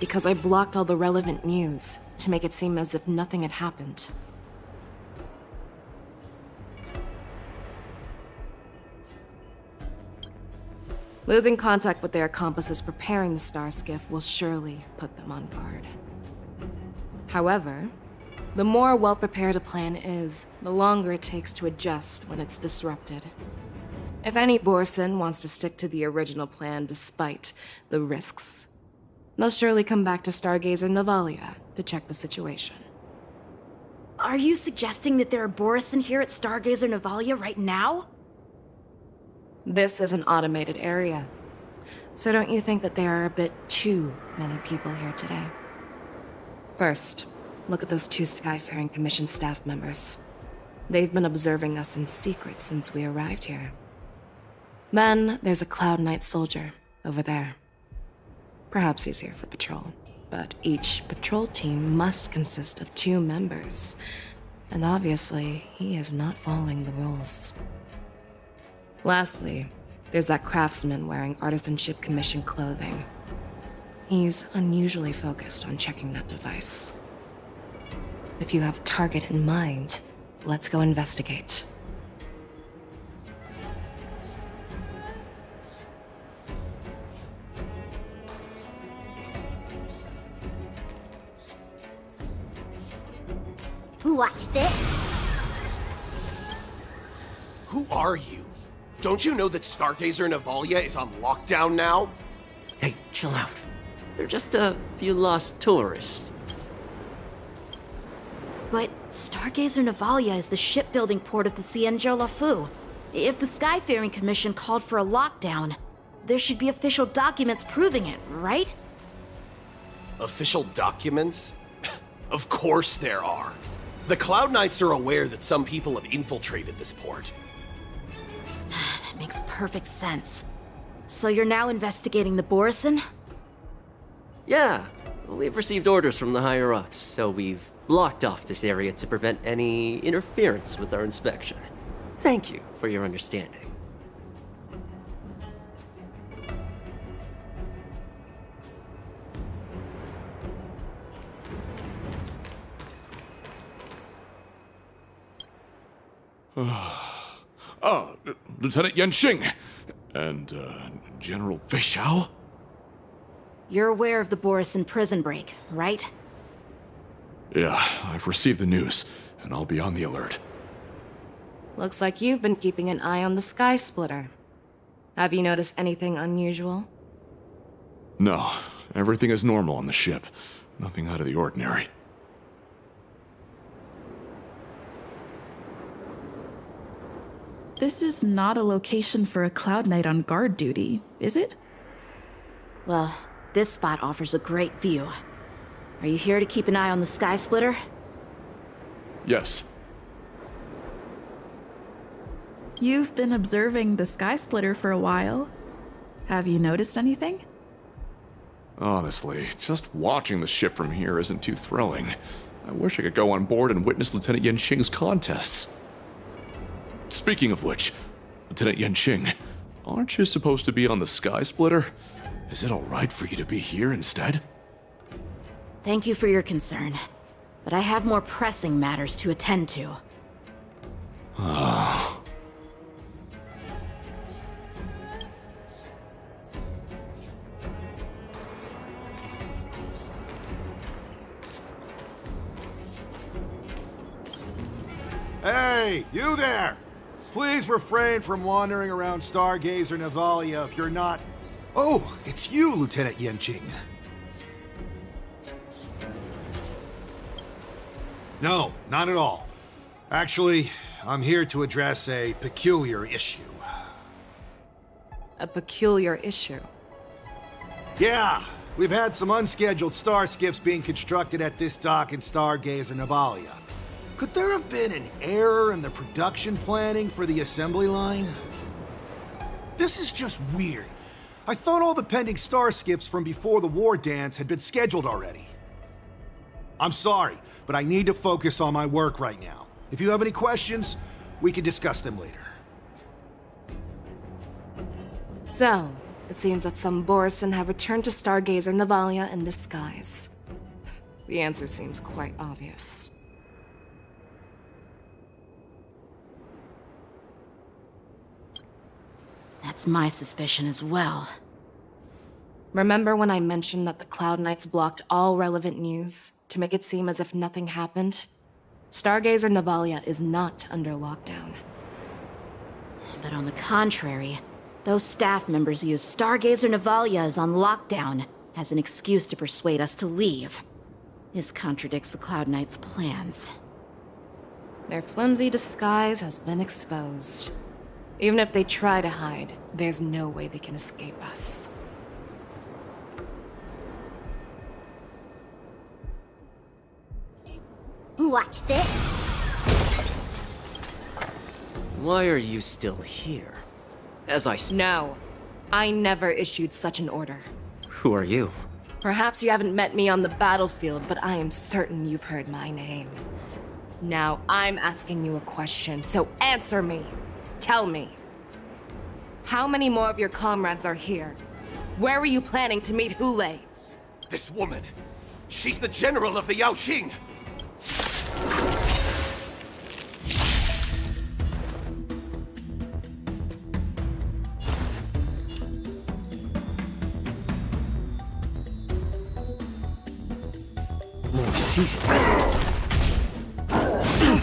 Speaker 3: Because I blocked all the relevant news to make it seem as if nothing had happened. Losing contact with their accomplices preparing the star skiff will surely put them on guard. However, the more well-prepared a plan is, the longer it takes to adjust when it's disrupted. If any Borison wants to stick to the original plan despite the risks, they'll surely come back to Stargazer Navalia to check the situation.
Speaker 9: Are you suggesting that there are Borison here at Stargazer Navalia right now?
Speaker 3: This is an automated area, so don't you think that there are a bit too many people here today? First, look at those 2 Skyfaring Commission staff members. They've been observing us in secret since we arrived here. Then there's a Cloud Knight soldier over there. Perhaps he's here for patrol, but each patrol team must consist of 2 members. And obviously, he is not following the rules. Lastly, there's that craftsman wearing Artisanship Commission clothing. He's unusually focused on checking that device. If you have a target in mind, let's go investigate.
Speaker 1: Watch this.
Speaker 10: Who are you? Don't you know that Stargazer Navalia is on lockdown now?
Speaker 5: Hey, chill out. They're just a few lost tourists.
Speaker 9: But Stargazer Navalia is the shipbuilding port of the Cienjo Lafu. If the Skyfaring Commission called for a lockdown, there should be official documents proving it, right?
Speaker 10: Official documents? Of course there are. The Cloud Knights are aware that some people have infiltrated this port.
Speaker 9: That makes perfect sense. So you're now investigating the Borison?
Speaker 5: Yeah, we've received orders from the higher-ups, so we've blocked off this area to prevent any interference with our inspection. Thank you for your understanding.
Speaker 11: Lieutenant Yenxing and General Fischau?
Speaker 9: You're aware of the Borison prison break, right?
Speaker 11: Yeah, I've received the news, and I'll be on the alert.
Speaker 3: Looks like you've been keeping an eye on the Sky Splitter. Have you noticed anything unusual?
Speaker 11: No, everything is normal on the ship. Nothing out of the ordinary.
Speaker 12: This is not a location for a Cloud Knight on guard duty, is it?
Speaker 9: Well, this spot offers a great view. Are you here to keep an eye on the Sky Splitter?
Speaker 11: Yes.
Speaker 12: You've been observing the Sky Splitter for a while. Have you noticed anything?
Speaker 11: Honestly, just watching the ship from here isn't too thrilling. I wish I could go on board and witness Lieutenant Yenxing's contests. Speaking of which, Lieutenant Yenxing, aren't you supposed to be on the Sky Splitter? Is it alright for you to be here instead?
Speaker 9: Thank you for your concern, but I have more pressing matters to attend to.
Speaker 13: Hey, you there! Please refrain from wandering around Stargazer Navalia if you're not... Oh, it's you, Lieutenant Yenxing. No, not at all. Actually, I'm here to address a peculiar issue.
Speaker 3: A peculiar issue.
Speaker 13: Yeah, we've had some unscheduled star skiffs being constructed at this dock in Stargazer Navalia. Could there have been an error in the production planning for the assembly line? This is just weird. I thought all the pending star skiffs from before the war dance had been scheduled already. I'm sorry, but I need to focus on my work right now. If you have any questions, we can discuss them later.
Speaker 3: So, it seems that some Borison have returned to Stargazer Navalia in disguise. The answer seems quite obvious.
Speaker 9: That's my suspicion as well.
Speaker 3: Remember when I mentioned that the Cloud Knights blocked all relevant news to make it seem as if nothing happened? Stargazer Navalia is not under lockdown.
Speaker 9: But on the contrary, those staff members use Stargazer Navalia is on lockdown as an excuse to persuade us to leave. This contradicts the Cloud Knights' plans.
Speaker 3: Their flimsy disguise has been exposed. Even if they try to hide, there's no way they can escape us.
Speaker 1: Watch this.
Speaker 5: Why are you still here? As I
Speaker 3: No, I never issued such an order.
Speaker 5: Who are you?
Speaker 3: Perhaps you haven't met me on the battlefield, but I am certain you've heard my name. Now I'm asking you a question, so answer me. Tell me. How many more of your comrades are here? Where were you planning to meet Hule?
Speaker 10: This woman, she's the general of the Yaoqing!
Speaker 5: She's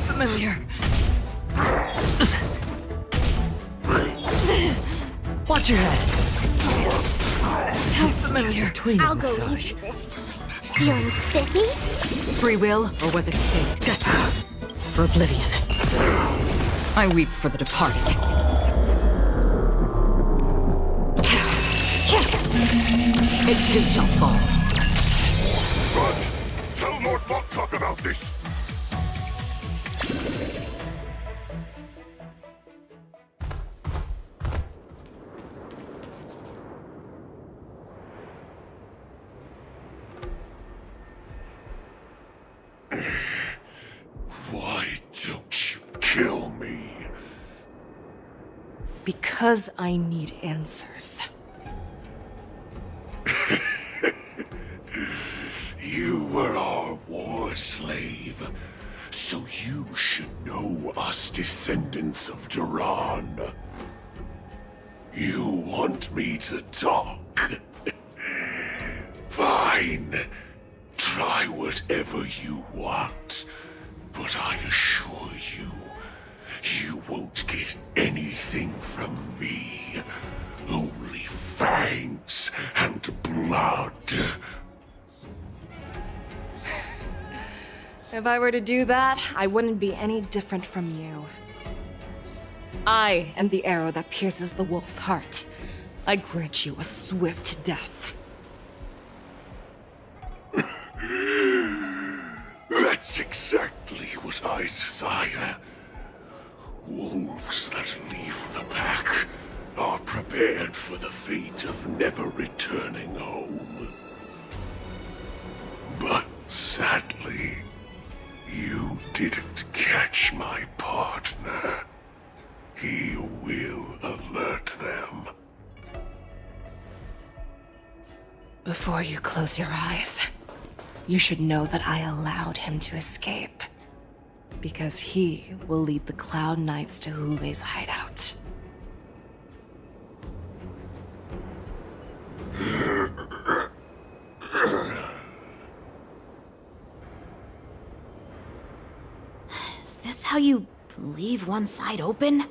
Speaker 3: Familiar.
Speaker 5: Watch your head.
Speaker 3: It's familiar.
Speaker 1: I'll go easy this time. Feeling spiffy?
Speaker 14: Free will, or was it fate? Destiny. For oblivion. I weep for the departed. It too shall fall.
Speaker 7: Run! Tell Lord Boktok about this! Why don't you kill me?
Speaker 3: Because I need answers.
Speaker 7: You were our war slave, so you should know us descendants of Duran. You want me to talk? Fine. Try whatever you want, but I assure you, you won't get anything from me. Only fangs and blood.
Speaker 3: If I were to do that, I wouldn't be any different from you. I am the arrow that pierces the wolf's heart. I grant you a swift death.
Speaker 7: That's exactly what I desire. Wolves that leave the pack are prepared for the fate of never returning home. But sadly, you didn't catch my partner. He will alert them.
Speaker 3: Before you close your eyes, you should know that I allowed him to escape. Because he will lead the Cloud Knights to Hule's hideout.
Speaker 9: Is this how you leave one side open?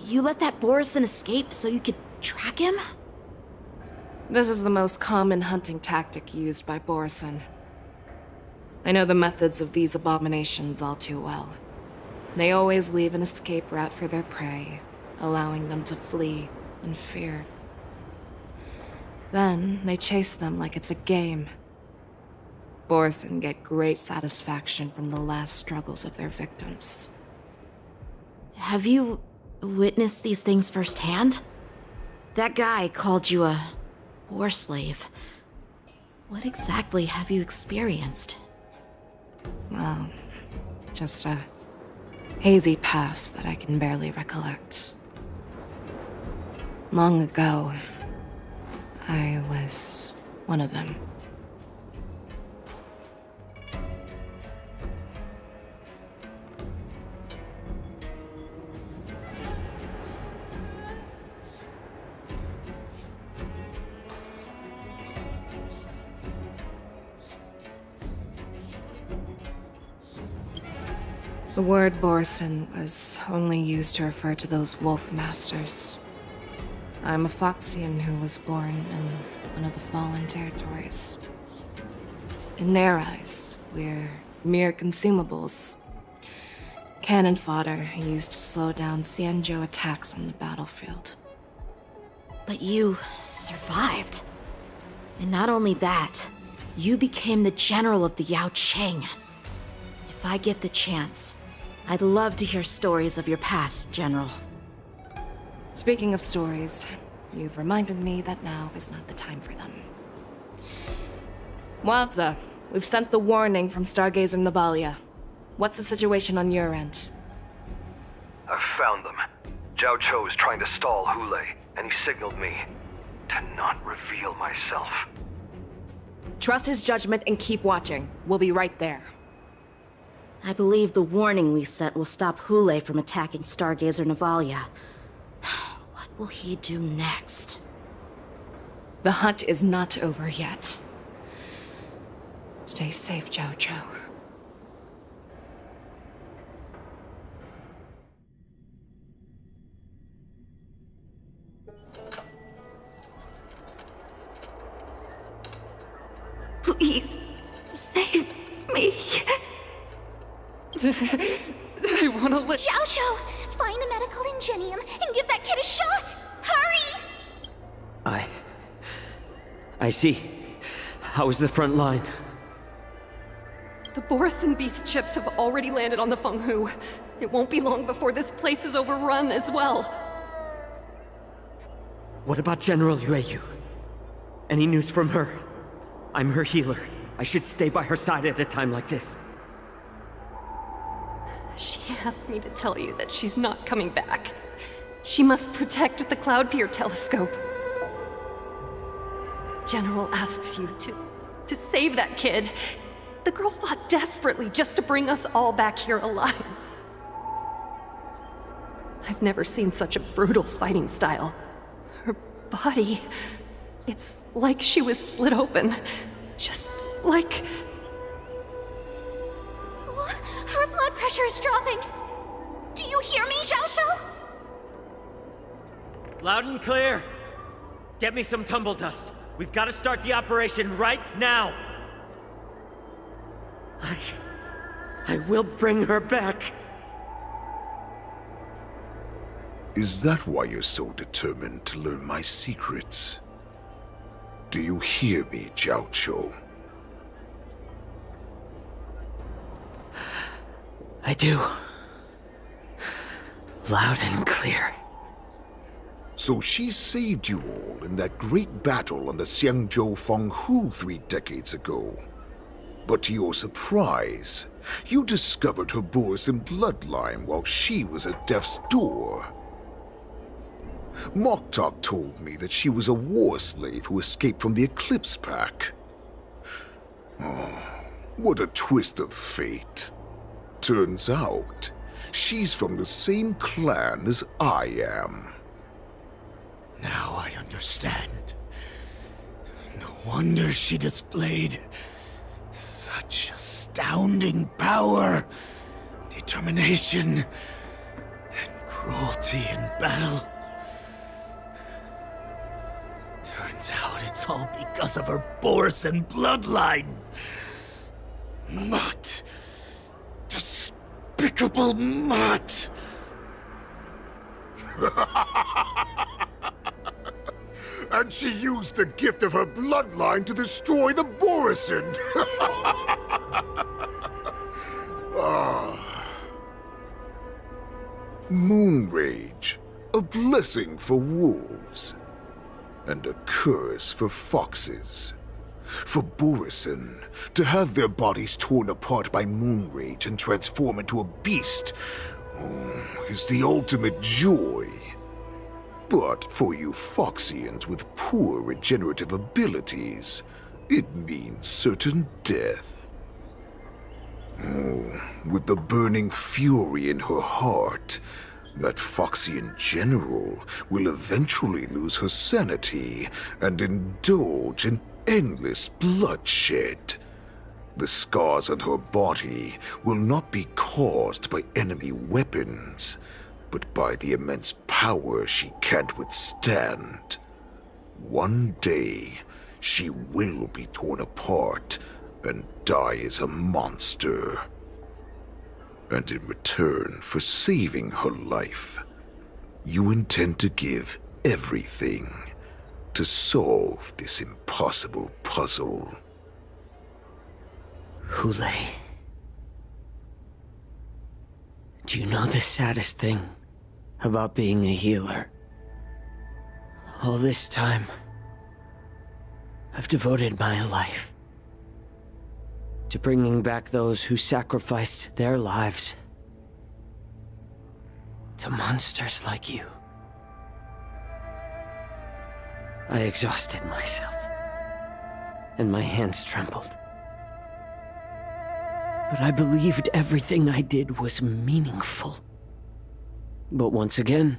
Speaker 9: You let that Borison escape so you could track him?
Speaker 3: This is the most common hunting tactic used by Borison. I know the methods of these abominations all too well. They always leave an escape route for their prey, allowing them to flee in fear. Then they chase them like it's a game. Borison get great satisfaction from the last struggles of their victims.
Speaker 9: Have you witnessed these things firsthand? That guy called you a war slave. What exactly have you experienced?
Speaker 3: Well, just a hazy past that I can barely recollect. Long ago, I was one of them. The word Borison was only used to refer to those wolf masters. I'm a Foxian who was born in one of the fallen territories. In their eyes, we're mere consumables. Cannon fodder used to slow down Xianzhou attacks on the battlefield.
Speaker 9: But you survived. And not only that, you became the general of the Yaoqing. If I get the chance, I'd love to hear stories of your past, General.
Speaker 3: Speaking of stories, you've reminded me that now is not the time for them. Wadza, we've sent the warning from Stargazer Navalia. What's the situation on your end?
Speaker 8: I've found them. Zhao Cho is trying to stall Hule, and he signaled me to not reveal myself.
Speaker 3: Trust his judgment and keep watching. We'll be right there.
Speaker 9: I believe the warning we sent will stop Hule from attacking Stargazer Navalia. What will he do next?
Speaker 3: The hunt is not over yet. Stay safe, Zhao Cho.
Speaker 12: Please, save me. I want to let...
Speaker 1: Xiao Xiao, find a medical ingenium and give that kid a shot! Hurry!
Speaker 5: I see. How's the front line?
Speaker 14: The Borisin beast chips have already landed on the Fenghu. It won't be long before this place is overrun as well.
Speaker 5: What about General Yueyu? Any news from her? I'm her healer. I should stay by her side at a time like this.
Speaker 14: She asked me to tell you that she's not coming back. She must protect the Cloud Pier telescope. General asks you to save that kid. The girl fought desperately just to bring us all back here alive. I've never seen such a brutal fighting style. Her body... it's like she was split open. Just like...
Speaker 1: Her blood pressure is dropping. Do you hear me, Xiao Xiao?
Speaker 5: Loud and clear. Get me some tumble dust. We've got to start the operation right now. I will bring her back.
Speaker 7: Is that why you're so determined to learn my secrets? Do you hear me, Zhao Cho?
Speaker 5: I do. Loud and clear.
Speaker 7: So she saved you all in that great battle on the Xiangzhou Fenghu 3 decades ago. But to your surprise, you discovered her Borisin bloodline while she was at death's door. Moktok told me that she was a war slave who escaped from the Eclipse Pack. Oh, what a twist of fate. Turns out, she's from the same clan as I am.
Speaker 6: Now I understand. No wonder she displayed such astounding power, determination, and cruelty in battle. Turns out it's all because of her Borisin bloodline. Mutt. Despicable mutt.
Speaker 7: And she used the gift of her bloodline to destroy the Borisin. Moon Rage, a blessing for wolves, and a curse for foxes. For Borisin, to have their bodies torn apart by Moon Rage and transform into a beast is the ultimate joy. But for you Foxians with poor regenerative abilities, it means certain death. With the burning fury in her heart, that Foxian general will eventually lose her sanity and indulge in endless bloodshed. The scars on her body will not be caused by enemy weapons, but by the immense power she can't withstand. One day, she will be torn apart and die as a monster. And in return for saving her life, you intend to give everything to solve this impossible puzzle.
Speaker 5: Hule. Do you know the saddest thing about being a healer? All this time, I've devoted my life to bringing back those who sacrificed their lives to monsters like you. I exhausted myself, and my hands trembled. But I believed everything I did was meaningful. But once again,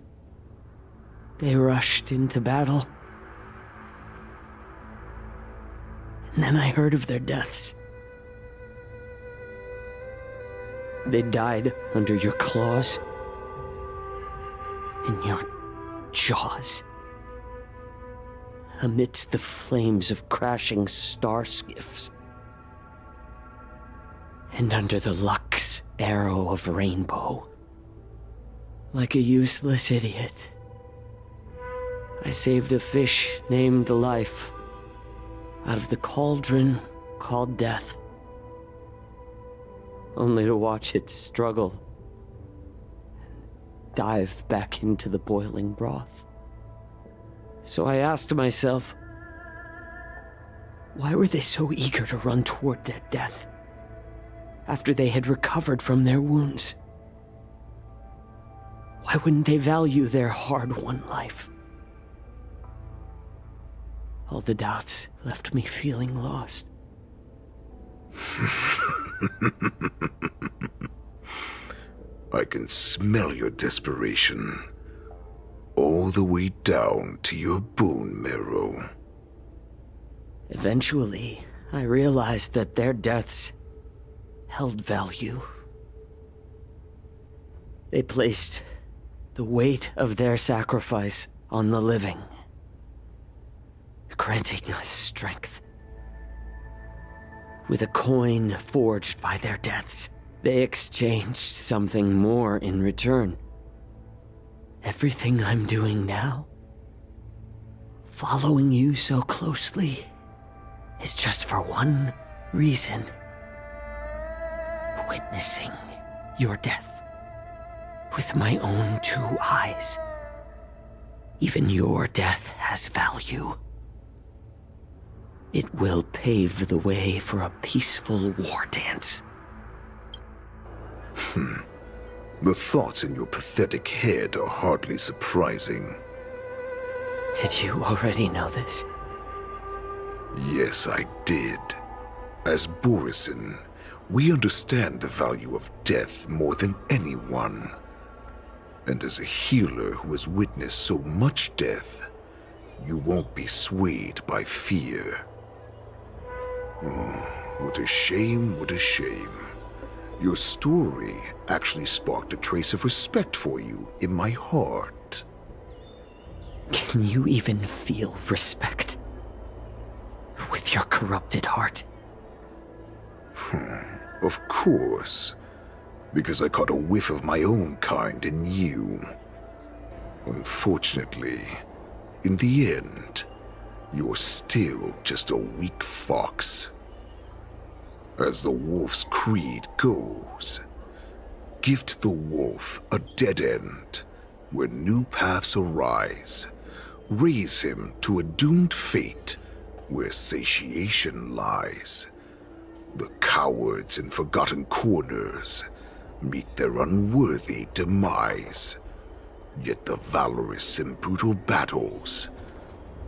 Speaker 5: they rushed into battle. And then I heard of their deaths. They died under your claws, in your jaws, amidst the flames of crashing star skiffs, and under the Lux arrow of rainbow. Like a useless idiot, I saved a fish named Life out of the cauldron called Death, only to watch it struggle and dive back into the boiling broth. So I asked myself, why were they so eager to run toward their death after they had recovered from their wounds? Why wouldn't they value their hard-won life? All the doubts left me feeling lost.
Speaker 7: I can smell your desperation, all the way down to your bone marrow.
Speaker 5: Eventually, I realized that their deaths held value. They placed the weight of their sacrifice on the living, granting us strength. With a coin forged by their deaths, they exchanged something more in return. Everything I'm doing now, following you so closely, is just for one reason: witnessing your death with my own 2 eyes. Even your death has value. It will pave the way for a peaceful war dance.
Speaker 7: The thoughts in your pathetic head are hardly surprising.
Speaker 5: Did you already know this?
Speaker 7: Yes, I did. As Borison, we understand the value of death more than anyone. And as a healer who has witnessed so much death, you won't be swayed by fear. Oh, what a shame, what a shame. Your story actually sparked a trace of respect for you in my heart.
Speaker 5: Can you even feel respect with your corrupted heart?
Speaker 7: Of course, because I caught a whiff of my own kind in you. Unfortunately, in the end, you're still just a weak fox. As the wolf's creed goes, gift the wolf a dead end where new paths arise. Raise him to a doomed fate where satiation lies. The cowards in forgotten corners meet their unworthy demise. Yet the valorous in brutal battles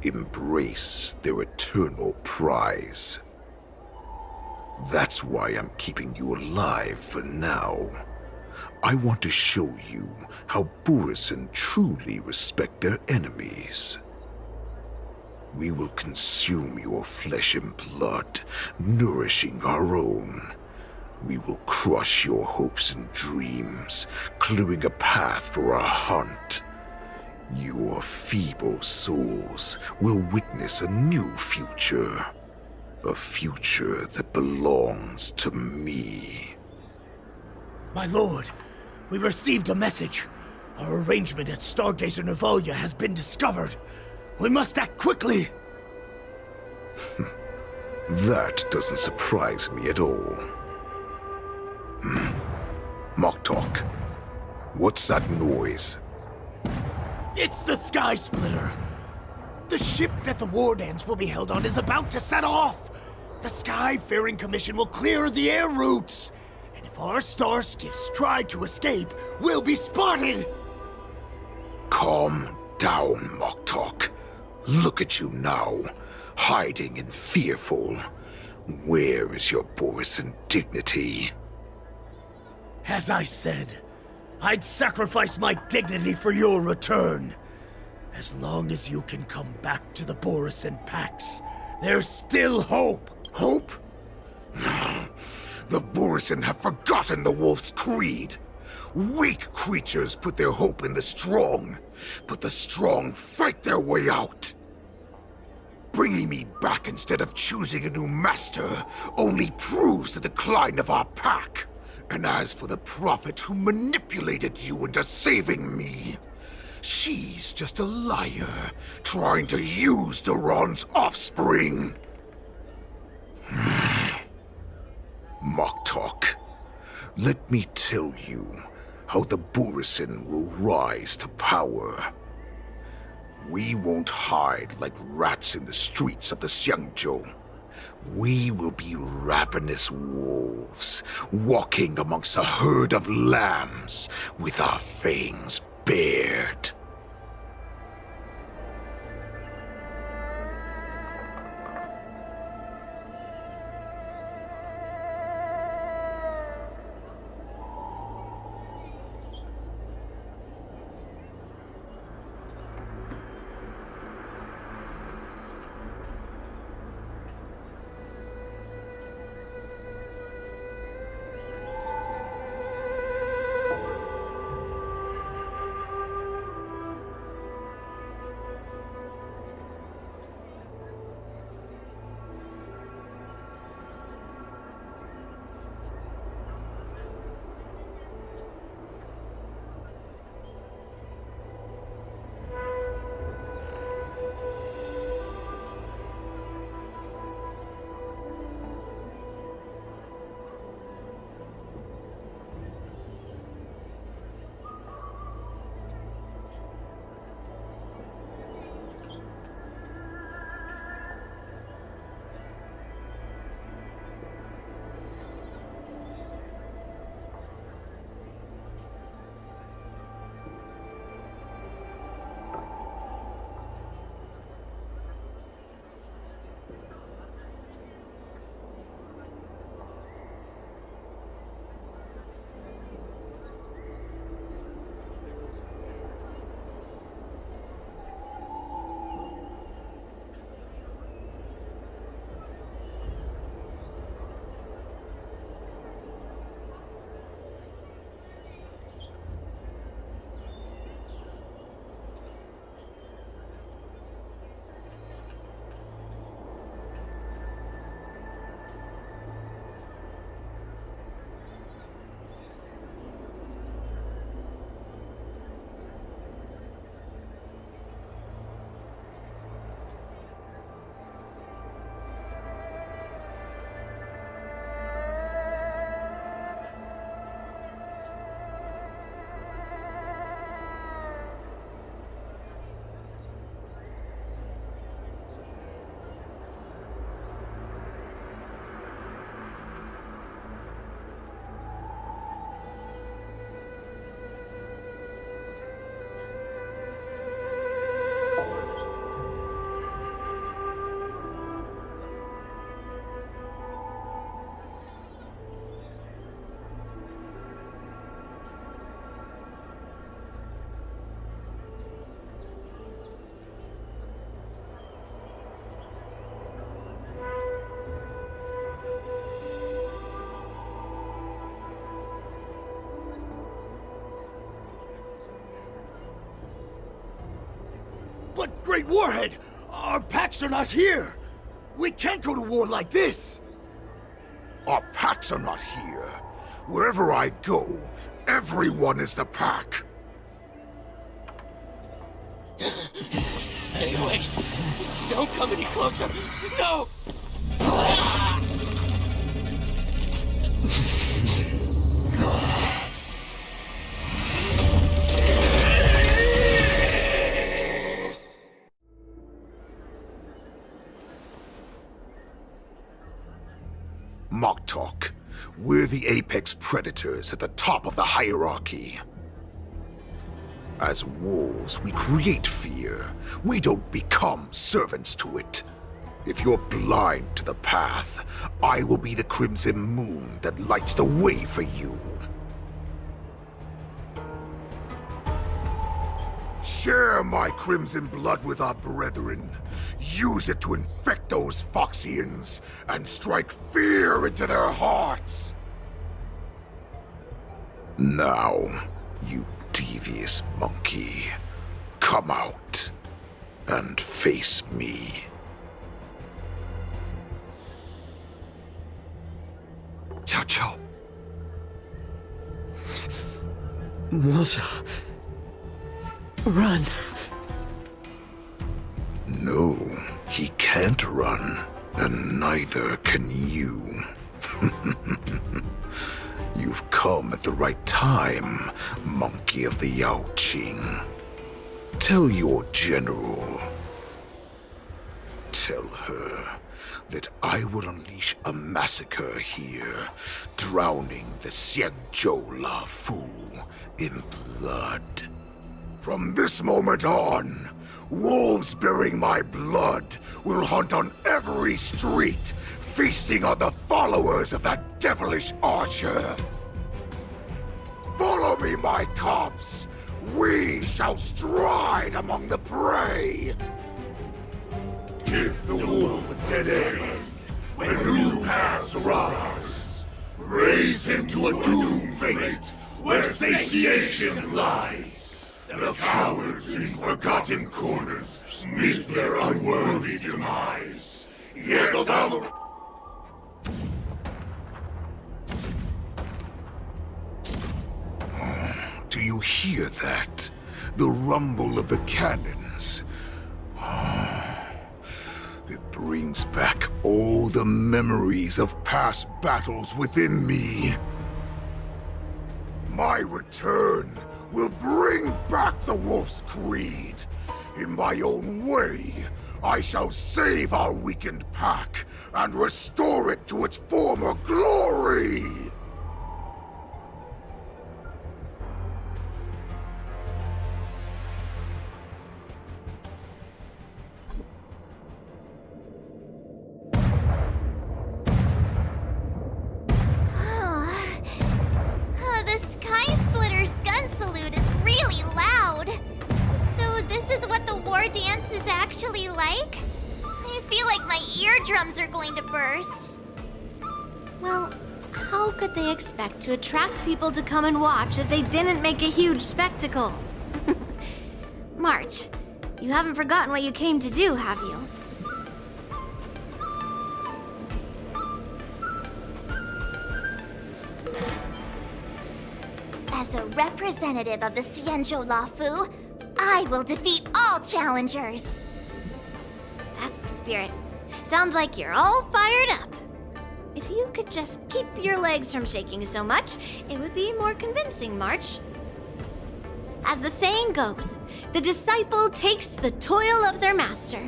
Speaker 7: embrace their eternal prize. That's why I'm keeping you alive for now. I want to show you how Borison truly respect their enemies. We will consume your flesh and blood, nourishing our own. We will crush your hopes and dreams, clearing a path for our hunt. Your feeble souls will witness a new future. A future that belongs to me.
Speaker 6: My lord, we received a message. Our arrangement at Stargazer Navalia has been discovered. We must act quickly.
Speaker 7: That doesn't surprise me at all. Mock Talk, What's that noise?
Speaker 6: It's the Sky Splitter! The ship that the Wardens will be held on is about to set off! The Skyfaring Commission will clear the air routes! And if our star skiffs try to escape, we'll be spotted!
Speaker 7: Calm down, Moktok. Look at you now, hiding and fearful. Where is your Borisan dignity?
Speaker 6: As I said, I'd sacrifice my dignity for your return. As long as you can come back to the Borisan Pax, there's still hope.
Speaker 7: Hope? The Borisan have forgotten the Wolf's creed. Weak creatures put their hope in the strong, but the strong fight their way out. Bringing me back instead of choosing a new master only proves the decline of our pack. And as for the prophet who manipulated you into saving me, she's just a liar trying to use Duran's offspring. Moktok, let me tell you how the Borisan will rise to power. We won't hide like rats in the streets of the Xiangzhou. We will be ravenous wolves, walking amongst a herd of lambs with our fangs bared.
Speaker 6: But, Great Warhead, our packs are not here! We can't go to war like this!
Speaker 7: Our packs are not here. Wherever I go, everyone is the pack.
Speaker 15: Stay away! Just don't come any closer! No!
Speaker 7: Mock talk. We're the apex predators at the top of the hierarchy. As wolves, we create fear. We don't become servants to it. If you're blind to the path, I will be the crimson moon that lights the way for you. Share my crimson blood with our brethren. Use it to infect those Foxians and strike fear into their hearts. Now, you devious monkey, come out and face me.
Speaker 15: Chow.
Speaker 6: Musa. Run.
Speaker 7: No, he can't run, and neither can you. You've come at the right time, monkey of the Yaoqing. Tell your general. Tell her that I will unleash a massacre here, drowning the Xianzhou Lafu in blood. From this moment on, wolves bearing my blood will hunt on every street, feasting on the followers of that devilish archer. Follow me, my cubs. We shall stride among the prey. Give the wolf a dead end when new paths arise. Raise him to a doomed fate where satiation lies. The cowards in forgotten corners meet their unworthy demise. Yegodalu. Do you hear that? The rumble of the cannons. It brings back all the memories of past battles within me. My return will bring back the Wolf's Creed. In my own way, I shall save our weakened pack and restore it to its former glory!
Speaker 1: Dance is actually like? I feel like my eardrums are going to burst. Well, how could they expect to attract people to come and watch if they didn't make a huge spectacle? March, you haven't forgotten what you came to do, have you? As a representative of the Xianzhou Lafu, I will defeat all challengers! That's the spirit. Sounds like you're all fired up. If you could just keep your legs from shaking so much, it would be more convincing, March. As the saying goes, the disciple takes the toil of their master.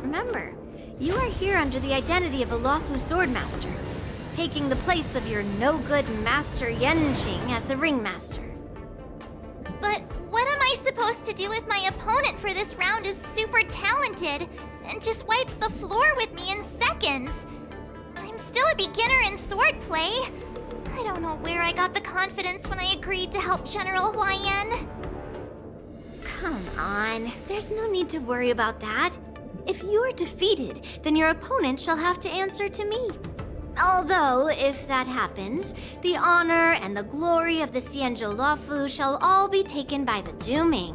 Speaker 1: Remember, you are here under the identity of a Lafu swordmaster, taking the place of your no-good master Yanqing as the ringmaster. But what am I supposed to do if my opponent for this round is super talented and just wipes the floor with me in seconds? I'm still a beginner in swordplay. I don't know where I got the confidence when I agreed to help General Huaiyan. Come on, there's no need to worry about that. If you are defeated, then your opponent shall have to answer to me. Although, if that happens, the honor and the glory of the Xianzhou Lafu shall all be taken by the Juming.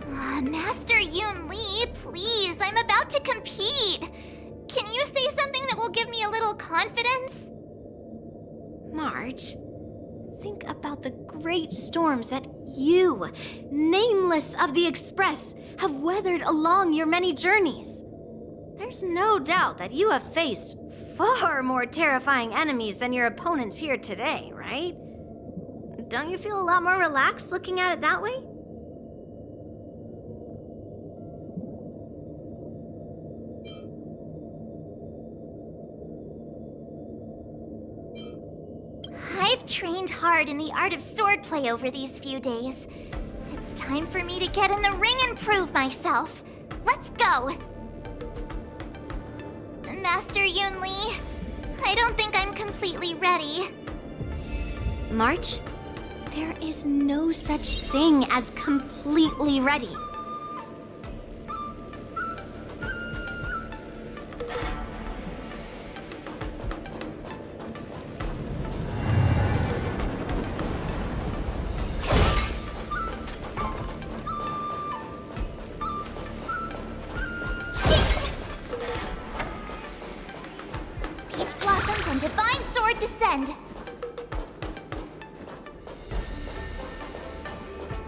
Speaker 1: Master Yun Li, please, I'm about to compete. Can you say something that will give me a little confidence? March, think about the great storms that you, nameless of the Express, have weathered along your many journeys. There's no doubt that you have faced far more terrifying enemies than your opponents here today, right? Don't you feel a lot more relaxed looking at it that way? trained hard in the art of swordplay over these few days. It's time for me to get in the ring and prove myself. Let's go! Master Yunli, I don't think I'm completely ready. March, there is no such thing as completely ready.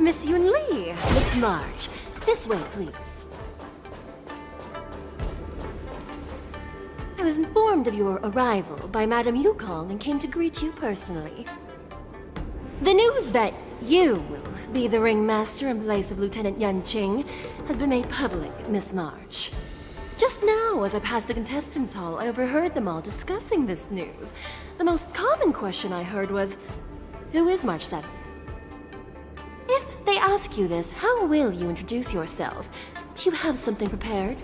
Speaker 14: Miss Yunli, Miss March, this way, please. I was informed of your arrival by Madame Yukong and came to greet you personally. The news that you will be the ringmaster in place of Lieutenant Yanqing has been made public, Miss March. Just now, as I passed the contestants' hall, I overheard them all discussing this news. The most common question I heard was, who is March 7th? If they ask you this, how will you introduce yourself? Do you have something prepared?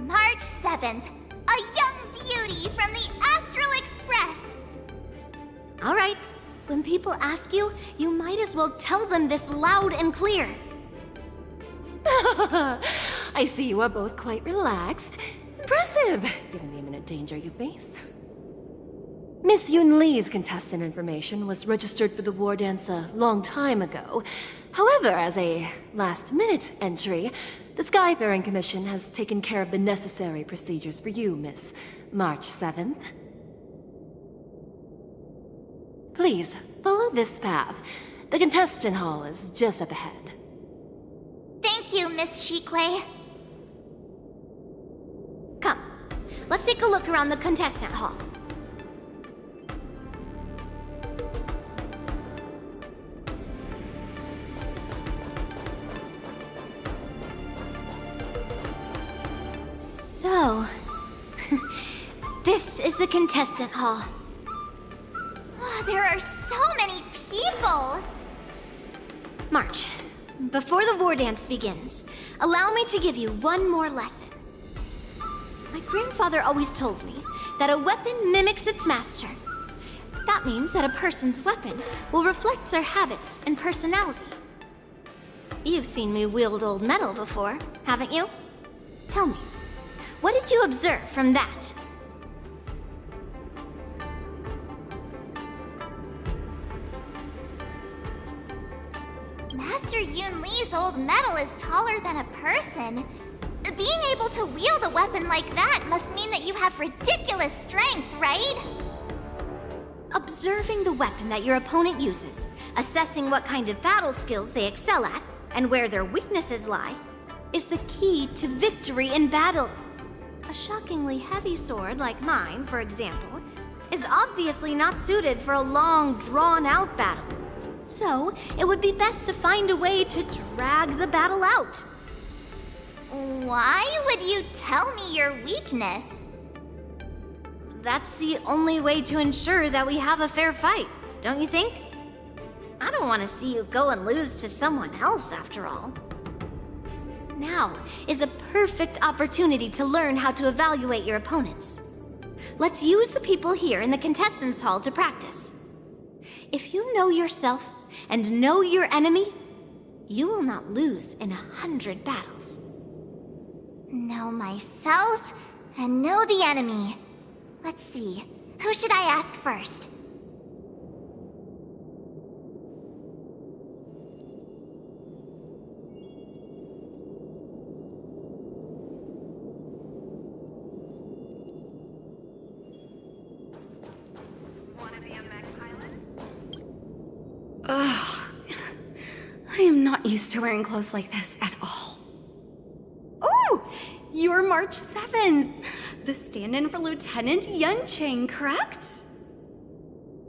Speaker 1: March 7th, a young beauty from the Astral Express! Alright, when people ask you, you might as well tell them this loud and clear.
Speaker 14: I see you are both quite relaxed. Impressive, given the imminent danger you face. Miss Yunli's contestant information was registered for the war dance a long time ago. However, as a last-minute entry, the Skyfaring Commission has taken care of the necessary procedures for you, Miss March 7th. Please, follow this path. The contestant hall is just up ahead.
Speaker 1: Thank you, Miss Shikwe. Come, let's take a look around the contestant hall. So, this is the contestant hall. Oh, there are so many people! March, before the war dance begins, allow me to give you one more lesson. My grandfather always told me that a weapon mimics its master. That means that a person's weapon will reflect their habits and personality. You've seen me wield old metal before, haven't you? Tell me, what did you observe from that? Master Yunli's old metal is taller than a person. Being able to wield a weapon like that must mean that you have ridiculous strength, right? Observing the weapon that your opponent uses, assessing what kind of battle skills they excel at, and where their weaknesses lie, is the key to victory in battle. A shockingly heavy sword like mine, for example, is obviously not suited for a long, drawn-out battle. So, it would be best to find a way to drag the battle out. Why would you tell me your weakness? That's the only way to ensure that we have a fair fight, don't you think? I don't want to see you go and lose to someone else, after all. Now is a perfect opportunity to learn how to evaluate your opponents. Let's use the people here in the contestants' hall to practice. If you know yourself and know your enemy, you will not lose in 100 battles. Know myself and know the enemy. Let's see, who should I ask first?
Speaker 16: Ugh. I am not used to wearing clothes like this at all. Oh! You're March 7th! The stand-in for Lieutenant Yanqing, correct?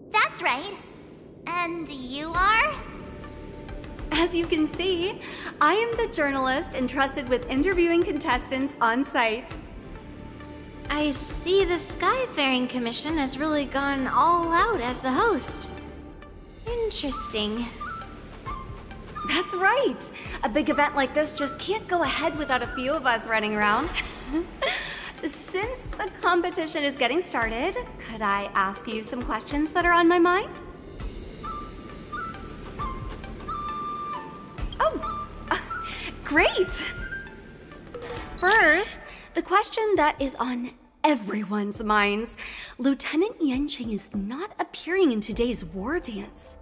Speaker 1: That's right. And you are?
Speaker 16: As you can see, I am the journalist entrusted with interviewing contestants on site.
Speaker 1: I see the Skyfaring Commission has really gone all out as the host. Interesting.
Speaker 16: That's right. A big event like this just can't go ahead without a few of us running around. Since the competition is getting started, could I ask you some questions that are on my mind? Oh, great! First, the question that is on everyone's minds. Lieutenant Yanqing is not appearing in today's war dance.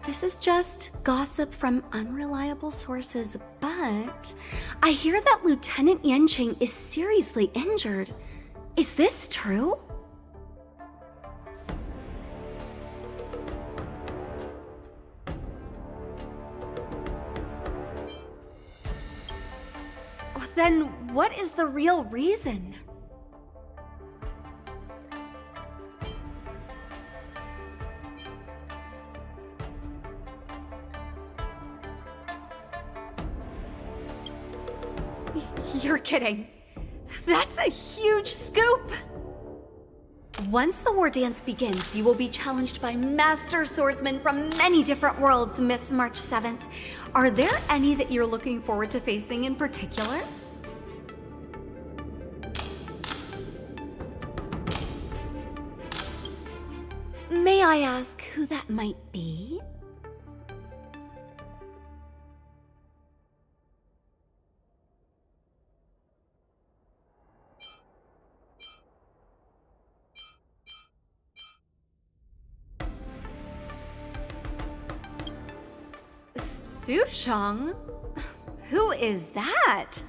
Speaker 16: This is just gossip from unreliable sources, but I hear that Lieutenant Yanqing is seriously injured. Is this true? Then what is the real reason? You're kidding. That's a huge scoop! Once the war dance begins, you will be challenged by master swordsmen from many different worlds, Miss March 7th. Are there any that you're looking forward to facing in particular? May I ask who that might be? Sushang? Who is that?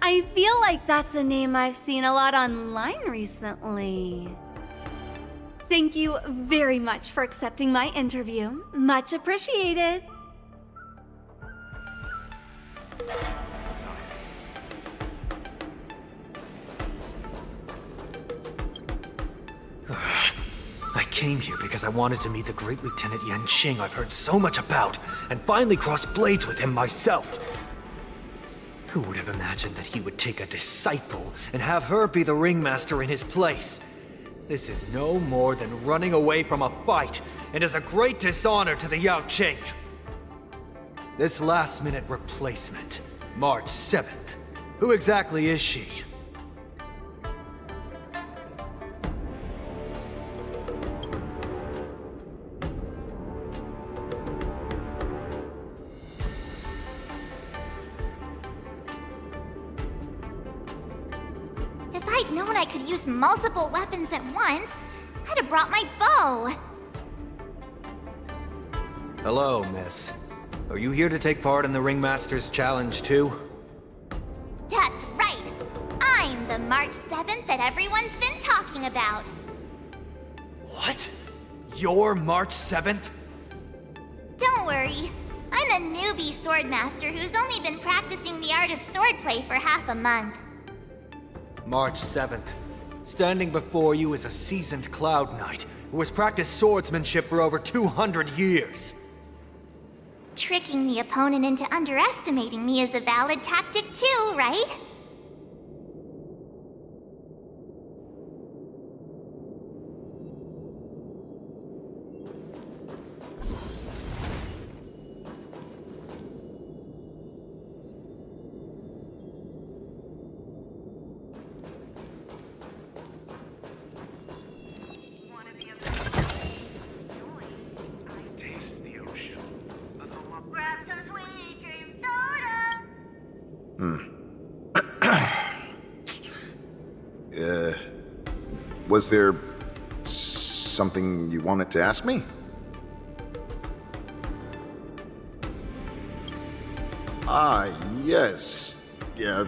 Speaker 16: I feel like that's a name I've seen a lot online recently. Thank you very much for accepting my interview. Much appreciated.
Speaker 17: I came here because I wanted to meet the great Lieutenant Yanqing I've heard so much about, and finally cross blades with him myself. Who would have imagined that he would take a disciple and have her be the ringmaster in his place? This is no more than running away from a fight, and is a great dishonor to the Yao Qing. This last-minute replacement, March 7th, who exactly is she?
Speaker 1: If I'd known I could use multiple weapons at once, I'd have brought my bow.
Speaker 17: Hello, miss. Are you here to take part in the Ringmaster's Challenge too?
Speaker 1: That's right. I'm the March 7th that everyone's been talking about.
Speaker 17: What? You're March 7th?
Speaker 1: Don't worry. I'm a newbie swordmaster who's only been practicing the art of swordplay for half a month.
Speaker 17: March 7th. Standing before you is a seasoned Cloud Knight who has practiced swordsmanship for over 200 years.
Speaker 1: Tricking the opponent into underestimating me is a valid tactic too, right?
Speaker 18: Grab some sweet dream soda!
Speaker 7: Was there something you wanted to ask me? Yes. Yeah,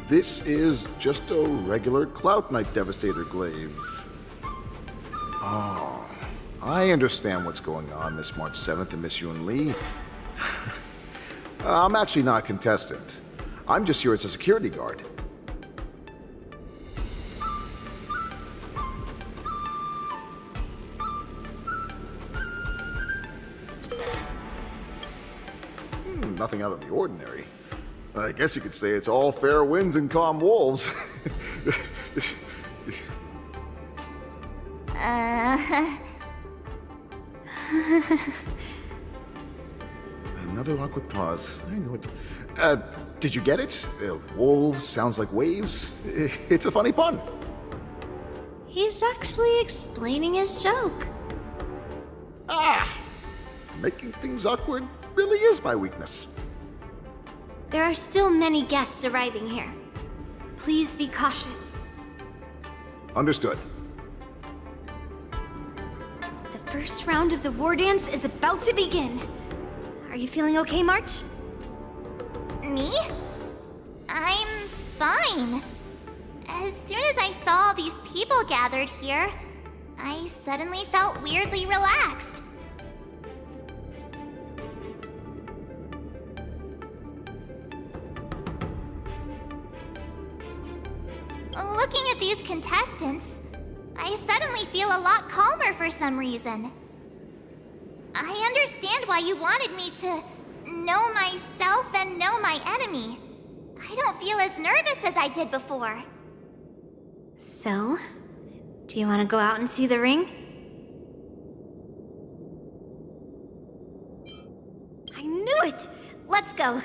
Speaker 7: this is just a regular Cloud Knight Devastator glaive. Oh, I understand what's going on, Miss March 7th and Miss Yun Li. I'm actually not a contestant. I'm just here as a security guard.
Speaker 19: nothing out of the ordinary. I guess you could say it's all fair winds and calm wolves. Another awkward pause. I know it. Did you get it? Wolves sounds like waves. It's a funny pun.
Speaker 1: He's actually explaining his joke.
Speaker 19: Making things awkward really is my weakness.
Speaker 1: There are still many guests arriving here. Please be cautious.
Speaker 19: Understood.
Speaker 1: The first round of the war dance is about to begin. Are you feeling okay, March? Me? I'm fine. As soon as I saw all these people gathered here, I suddenly felt weirdly relaxed. Looking at these contestants, I suddenly feel a lot calmer for some reason. I understand why you wanted me to know myself and know my enemy. I don't feel as nervous as I did before. So, do you want to go out and see the ring? I knew it! Let's go.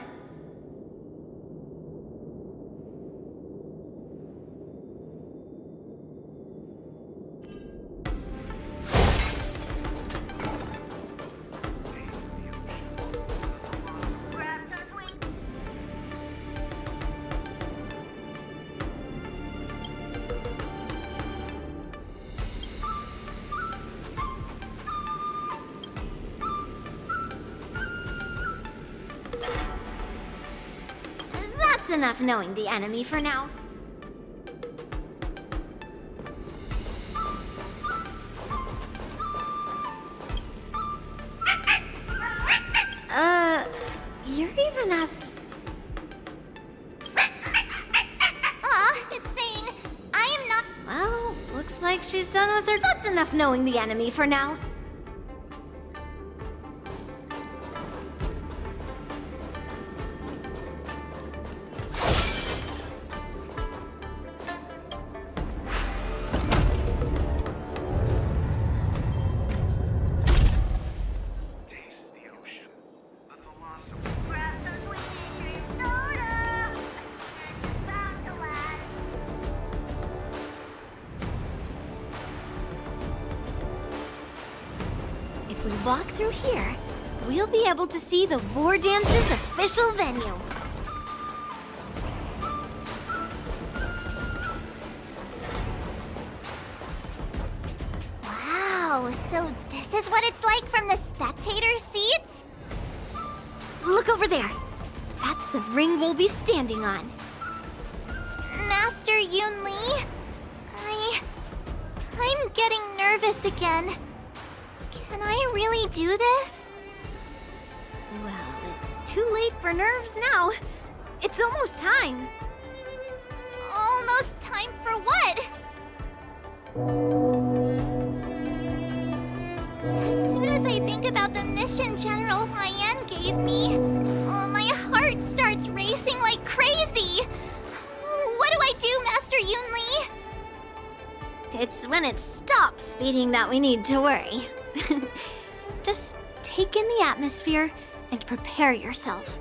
Speaker 1: That's enough knowing the enemy for now. You're even asking. It's saying I am not. Well, looks like she's done with her. That's enough knowing the enemy for now. If we walk through here, we'll be able to see the War Dance's official venue. Wow, so this is what it's like from the spectator seats? Look over there. That's the ring we'll be standing on. Master Yoon Lee? I'm getting nervous again. Can I really do this? Well, it's too late for nerves now. It's almost time. Almost time for what? As soon as I think about the mission General Hyen gave me, my heart starts racing like crazy. What do I do, Master Yoon Lee? It's when it stops beating that we need to worry. Just take in the atmosphere and prepare yourself.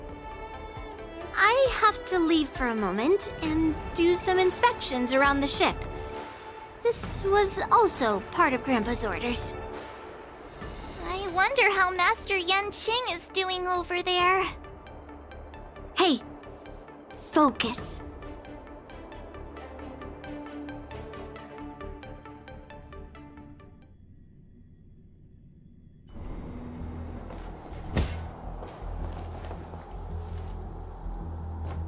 Speaker 1: I have to leave for a moment and do some inspections around the ship. This was also part of Grandpa's orders. I wonder how Master Yanqing is doing over there. Hey, focus.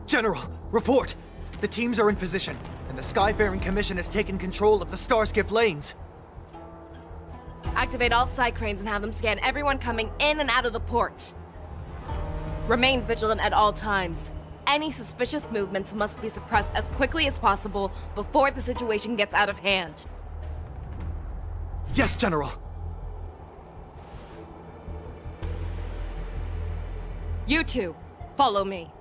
Speaker 17: General, report! The teams are in position, and the Skyfaring Commission has taken control of the Starskiff lanes.
Speaker 3: Activate all side cranes and have them scan everyone coming in and out of the port. Remain vigilant at all times. Any suspicious movements must be suppressed as quickly as possible before the situation gets out of hand.
Speaker 17: Yes, General!
Speaker 3: You two, Follow me.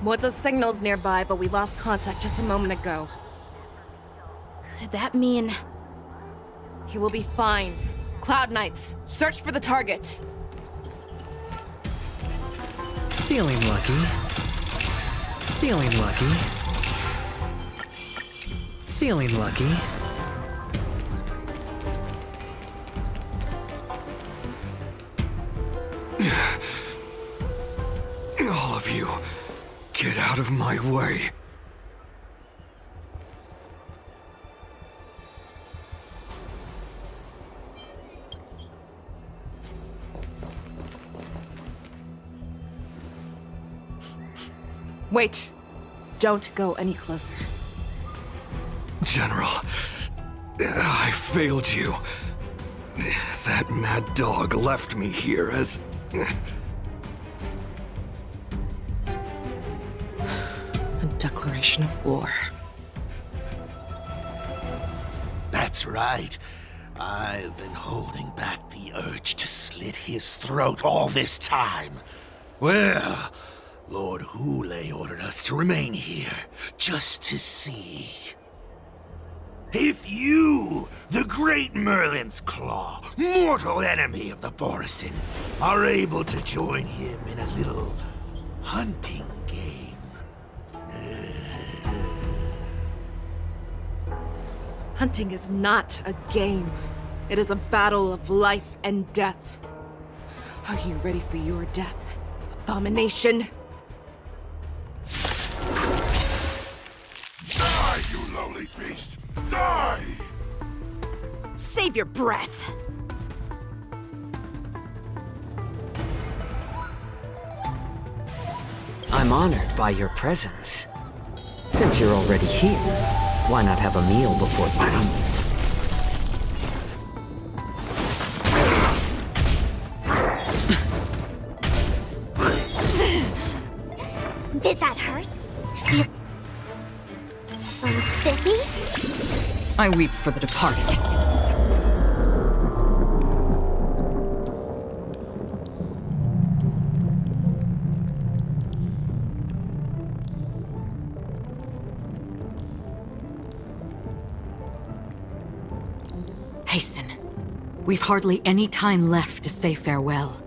Speaker 3: Morta's signal's nearby, but we lost contact just a moment ago.
Speaker 9: Could that mean...
Speaker 3: He will be fine. Cloud Knights, search for the target.
Speaker 17: Feeling lucky. Feeling lucky. Feeling lucky.
Speaker 7: All of you, get out of my way.
Speaker 3: Wait. Don't go any closer.
Speaker 7: General, I failed you. That mad dog left me here as...
Speaker 9: A declaration of war.
Speaker 6: That's right. I've been holding back the urge to slit his throat all this time. Well, Lord Hule ordered us to remain here, just to see. If you, the great Merlin's Claw, mortal enemy of the Borisin, are able to join him in a little hunting game.
Speaker 3: Hunting is not a game. It is a battle of life and death. Are you ready for your death, abomination?
Speaker 7: Die, you lowly beast! Die!
Speaker 9: Save your breath.
Speaker 5: I'm honored by your presence. Since you're already here, why not have a meal before you leave?
Speaker 1: Did that hurt? Spiffy?
Speaker 20: I weep for the departed. Hasten. We've hardly any time left to say farewell.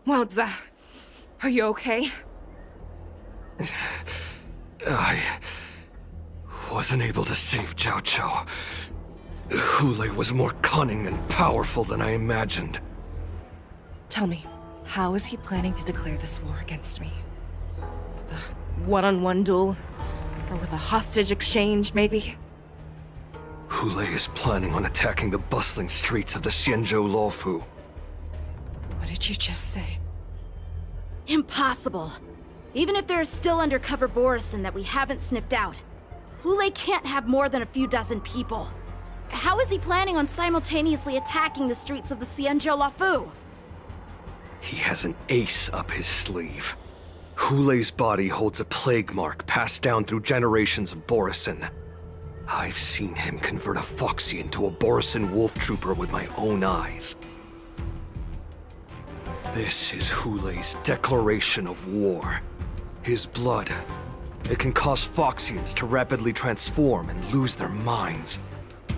Speaker 3: Wowza, are you okay?
Speaker 8: I wasn't able to save Jiao Chou. Hule was more cunning and powerful than I imagined.
Speaker 3: Tell me, how is he planning to declare this war against me? With a one-on-one duel? Or with a hostage exchange, maybe?
Speaker 8: Hule is planning on attacking the bustling streets of the Xianzhou Luofu.
Speaker 3: What did you just say?
Speaker 9: Impossible. Even if there are still undercover Borisin that we haven't sniffed out, Hule can't have more than a few dozen people. How is he planning on simultaneously attacking the streets of the Xianzhou Luofu?
Speaker 8: He has an ace up his sleeve. Hule's body holds a plague mark passed down through generations of Borisin. I've seen him convert a Foxian to a Borisin wolf trooper with my own eyes. This is Hule's declaration of war. His blood. It can cause Foxians to rapidly transform and lose their minds.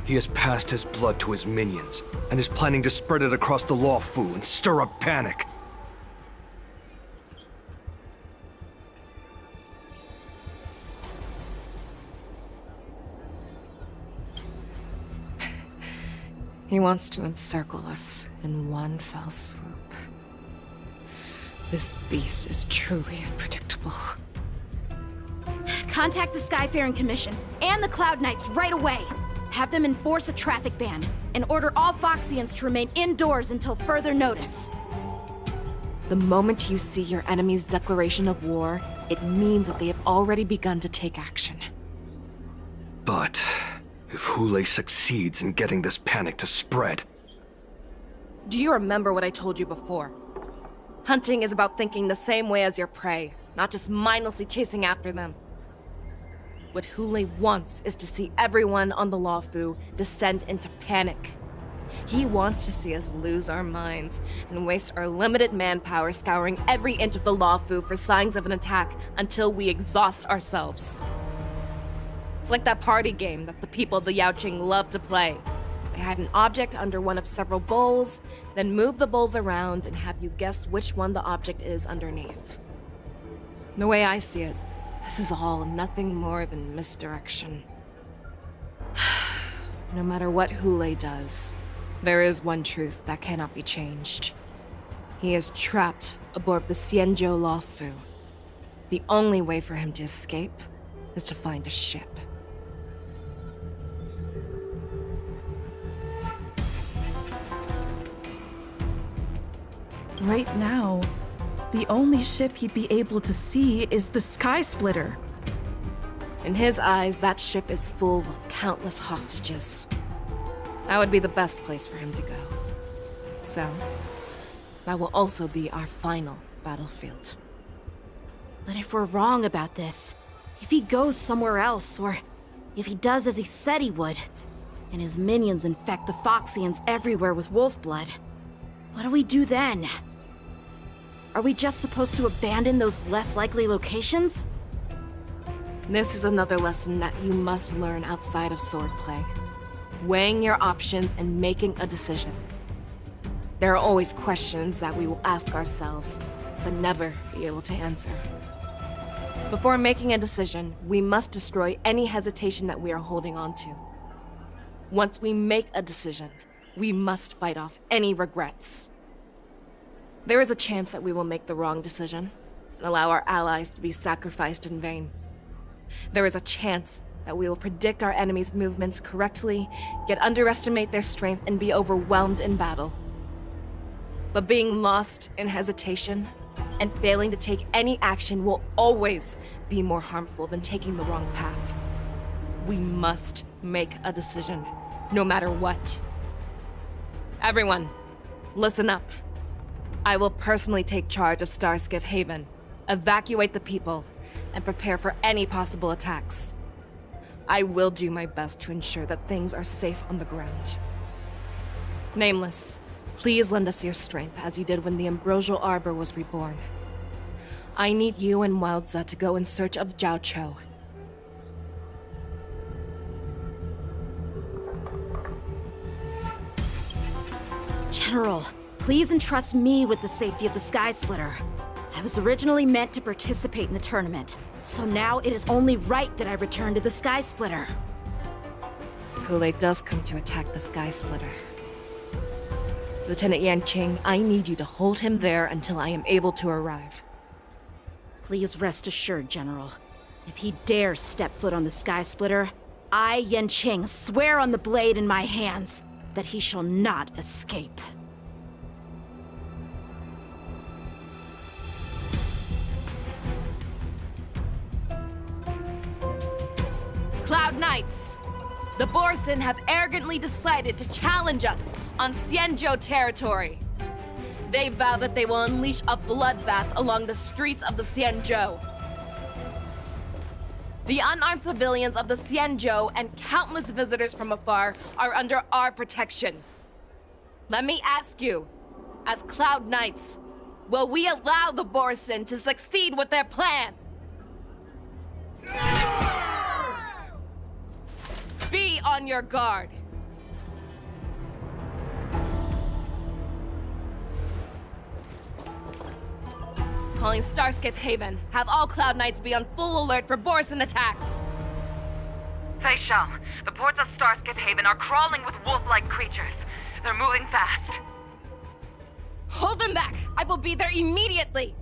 Speaker 8: He has passed his blood to his minions, and is planning to spread it across the Luofu and stir up panic.
Speaker 3: He wants to encircle us in one fell swoop. This beast is truly unpredictable.
Speaker 9: Contact the Skyfaring Commission and the Cloud Knights right away. Have them enforce a traffic ban and order all Foxians to remain indoors until further notice.
Speaker 3: The moment you see your enemy's declaration of war, it means that they have already begun to take action.
Speaker 8: But if Hule succeeds in getting this panic to spread...
Speaker 3: Do you remember what I told you before? Hunting is about thinking the same way as your prey, not just mindlessly chasing after them. What Hule wants is to see everyone on the Luofu descend into panic. He wants to see us lose our minds and waste our limited manpower scouring every inch of the Luofu for signs of an attack until we exhaust ourselves. It's like that party game that the people of the Yaoqing love to play. They hide an object under one of several bowls, then move the bowls around and have you guess which one the object is underneath. The way I see it, this is all nothing more than misdirection. No matter what Hule does, there is one truth that cannot be changed. He is trapped aboard the Xianzhou Luofu. The only way for him to escape is to find a ship.
Speaker 12: Right now, the only ship he'd be able to see is the Sky Splitter.
Speaker 3: In his eyes, that ship is full of countless hostages. That would be the best place for him to go. So, that will also be our final battlefield.
Speaker 9: But if we're wrong about this, if he goes somewhere else, or if he does as he said he would, and his minions infect the Foxians everywhere with wolf blood, what do we do then? Are we just supposed to abandon those less likely locations?
Speaker 3: This is another lesson that you must learn outside of swordplay. Weighing your options and making a decision. There are always questions that we will ask ourselves, but never be able to answer. Before making a decision, we must destroy any hesitation that we are holding on to. Once we make a decision, we must fight off any regrets. There is a chance that we will make the wrong decision and allow our allies to be sacrificed in vain. There is a chance that we will predict our enemies' movements correctly, yet underestimate their strength and be overwhelmed in battle. But being lost in hesitation and failing to take any action will always be more harmful than taking the wrong path. We must make a decision, no matter what. Everyone, listen up. I will personally take charge of Starskiff Haven, evacuate the people, and prepare for any possible attacks. I will do my best to ensure that things are safe on the ground. Nameless, please lend us your strength as you did when the Ambrosial Arbor was reborn. I need you and Wildza to go in search of Jiao Cho.
Speaker 9: General, please entrust me with the safety of the Sky Splitter. I was originally meant to participate in the tournament, so now it is only right that I return to the Sky Splitter.
Speaker 3: If Hulei does come to attack the Sky Splitter, Lieutenant Yanqing, I need you to hold him there until I am able to arrive.
Speaker 9: Please rest assured, General. If he dares step foot on the Sky Splitter, I, Yanqing, swear on the blade in my hands that he shall not escape.
Speaker 3: Cloud Knights! The Borson have arrogantly decided to challenge us on Xianzhou territory. They vow that they will unleash a bloodbath along the streets of the Xianzhou. The unarmed civilians of the Xianzhou and countless visitors from afar are under our protection. Let me ask you, as Cloud Knights, will we allow the Borson to succeed with their plan? Be on your guard. Calling Starskiff Haven. Have all Cloud Knights be on full alert for Borson attacks.
Speaker 21: Fei Shao, the ports of Starskiff Haven are crawling with wolf-like creatures. They're moving fast.
Speaker 3: Hold them back! I will be there immediately!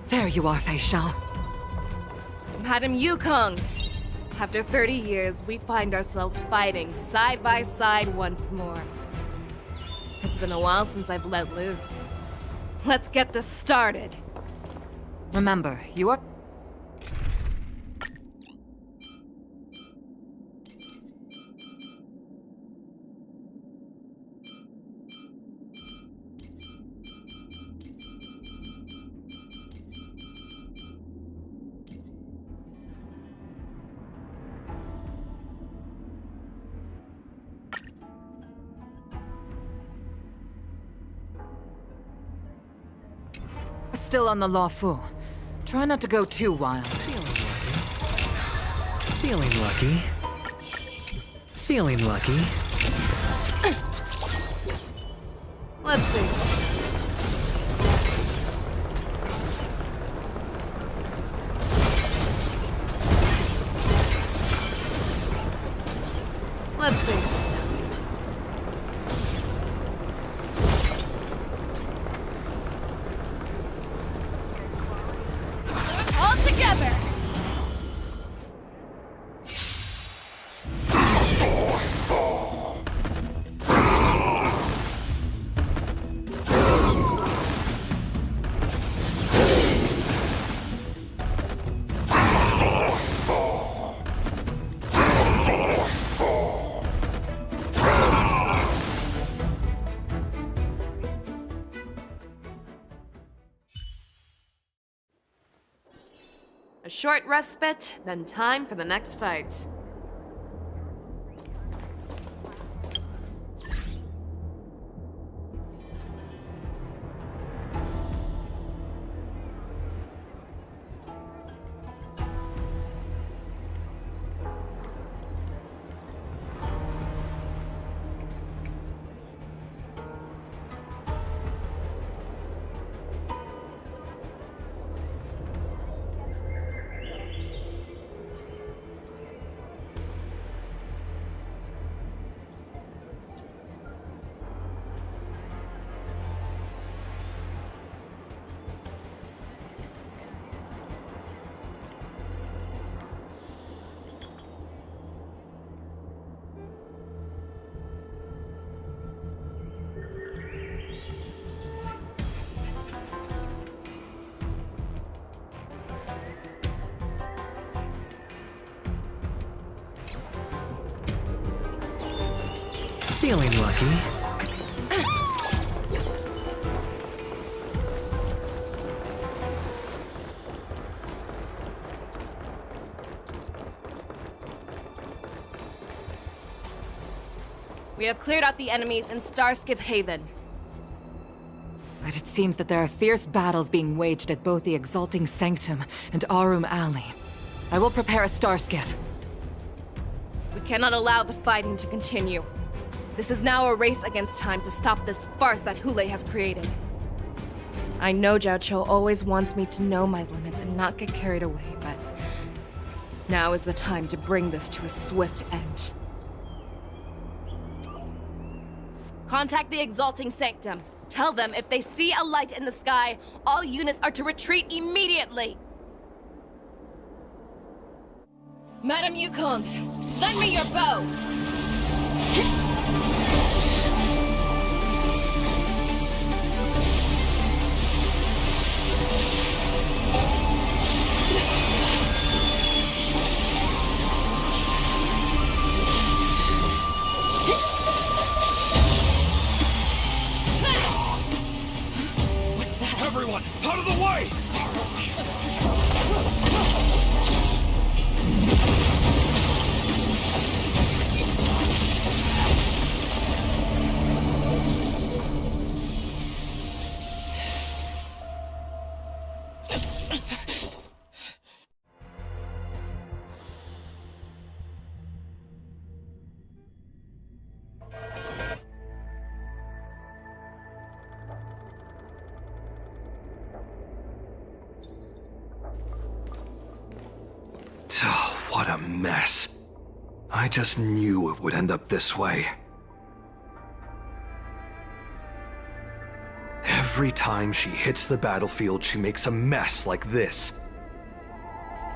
Speaker 20: There you are, Fei Shao.
Speaker 3: Madam Yukong! After 30 years, we find ourselves fighting side by side once more. It's been a while since I've let loose. Let's get this started.
Speaker 20: Remember, you are... Still on the Lawfu. Try not to go too wild.
Speaker 17: Feeling lucky. Feeling lucky.
Speaker 3: Let's see. Let's see. short respite, then time for the next fight.
Speaker 17: Feeling lucky.
Speaker 3: We have cleared out the enemies in Starskiff Haven.
Speaker 21: But it seems that there are fierce battles being waged at both the Exalting Sanctum and Arum Alley. I will prepare a Starskiff.
Speaker 3: We cannot allow the fighting to continue. This is now a race against time to stop this farce that Hule has created. I know Zhao Cho always wants me to know my limits and not get carried away, but now is the time to bring this to a swift end. Contact the Exalting Sanctum. Tell them if they see a light in the sky, all units are to retreat immediately. Madam Yukong, lend me your bow!
Speaker 8: Everyone, out of the way! What a mess. I just knew it would end up this way. Every time she hits the battlefield, she makes a mess like this.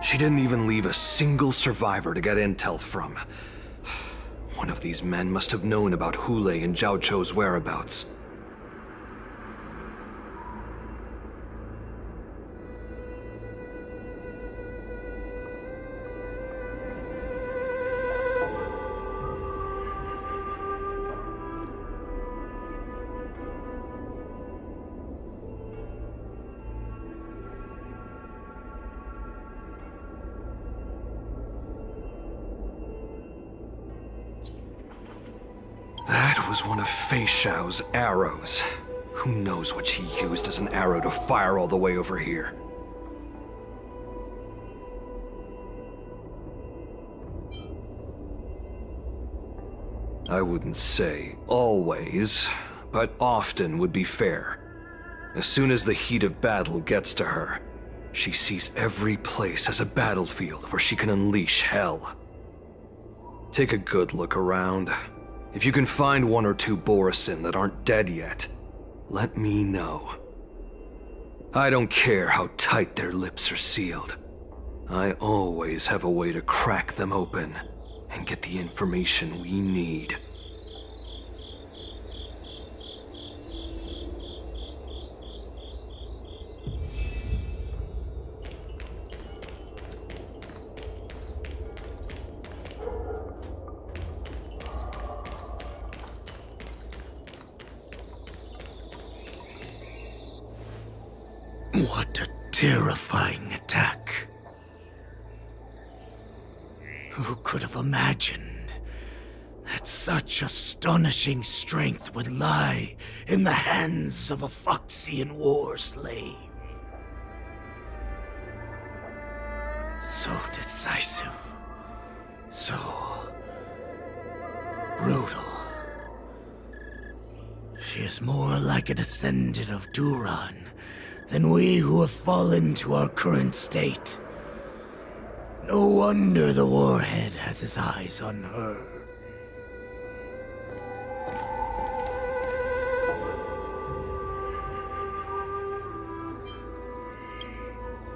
Speaker 8: She didn't even leave a single survivor to get intel from. One of these men must have known about Hule and Zhao Cho's whereabouts. That was one of Fei Xiao's arrows. Who knows what she used as an arrow to fire all the way over here? I wouldn't say always, but often would be fair. As soon as the heat of battle gets to her, she sees every place as a battlefield where she can unleash hell. Take a good look around. If you can find one or two Borisin that aren't dead yet, let me know. I don't care how tight their lips are sealed. I always have a way to crack them open and get the information we need.
Speaker 6: What a terrifying attack. Who could have imagined that such astonishing strength would lie in the hands of a Foxian war slave? So decisive, so brutal. She is more like a descendant of Duran than we who have fallen to our current state. No wonder the Warhead has his eyes on her.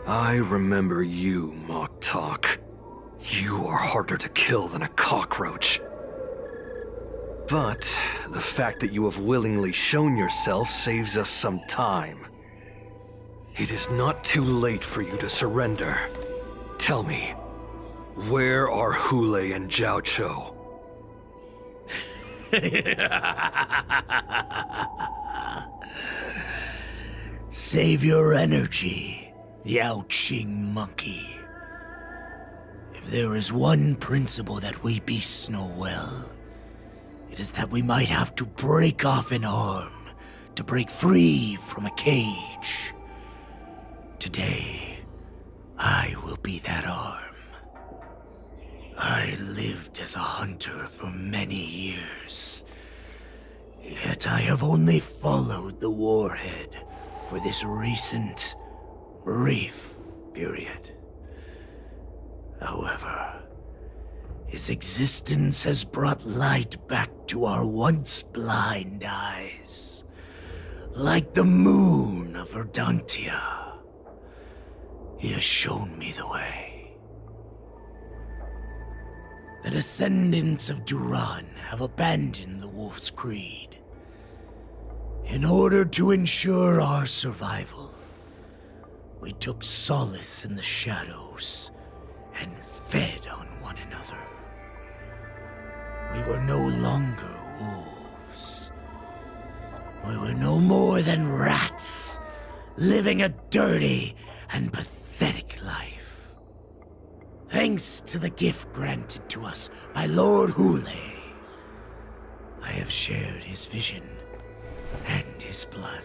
Speaker 8: I remember you, Mock Talk. You are harder to kill than a cockroach. But the fact that you have willingly shown yourself saves us some time. It is not too late for you to surrender. Tell me, where are Hule and Jiao Cho?
Speaker 6: Save your energy, Yao Qing monkey. If there is one principle that we beasts know well, it is that we might have to break off an arm to break free from a cage. Today, I will be that arm. I lived as a hunter for many years, yet I have only followed the Warhead for this recent, brief period. However, his existence has brought light back to our once blind eyes, like the moon of Verdantia. He has shown me the way. The descendants of Duran have abandoned the Wolf's Creed. In order to ensure our survival, we took solace in the shadows and fed on one another. We were no longer wolves. We were no more than rats, living a dirty and pathetic life. Thanks to the gift granted to us by Lord Hule, I have shared his vision and his blood.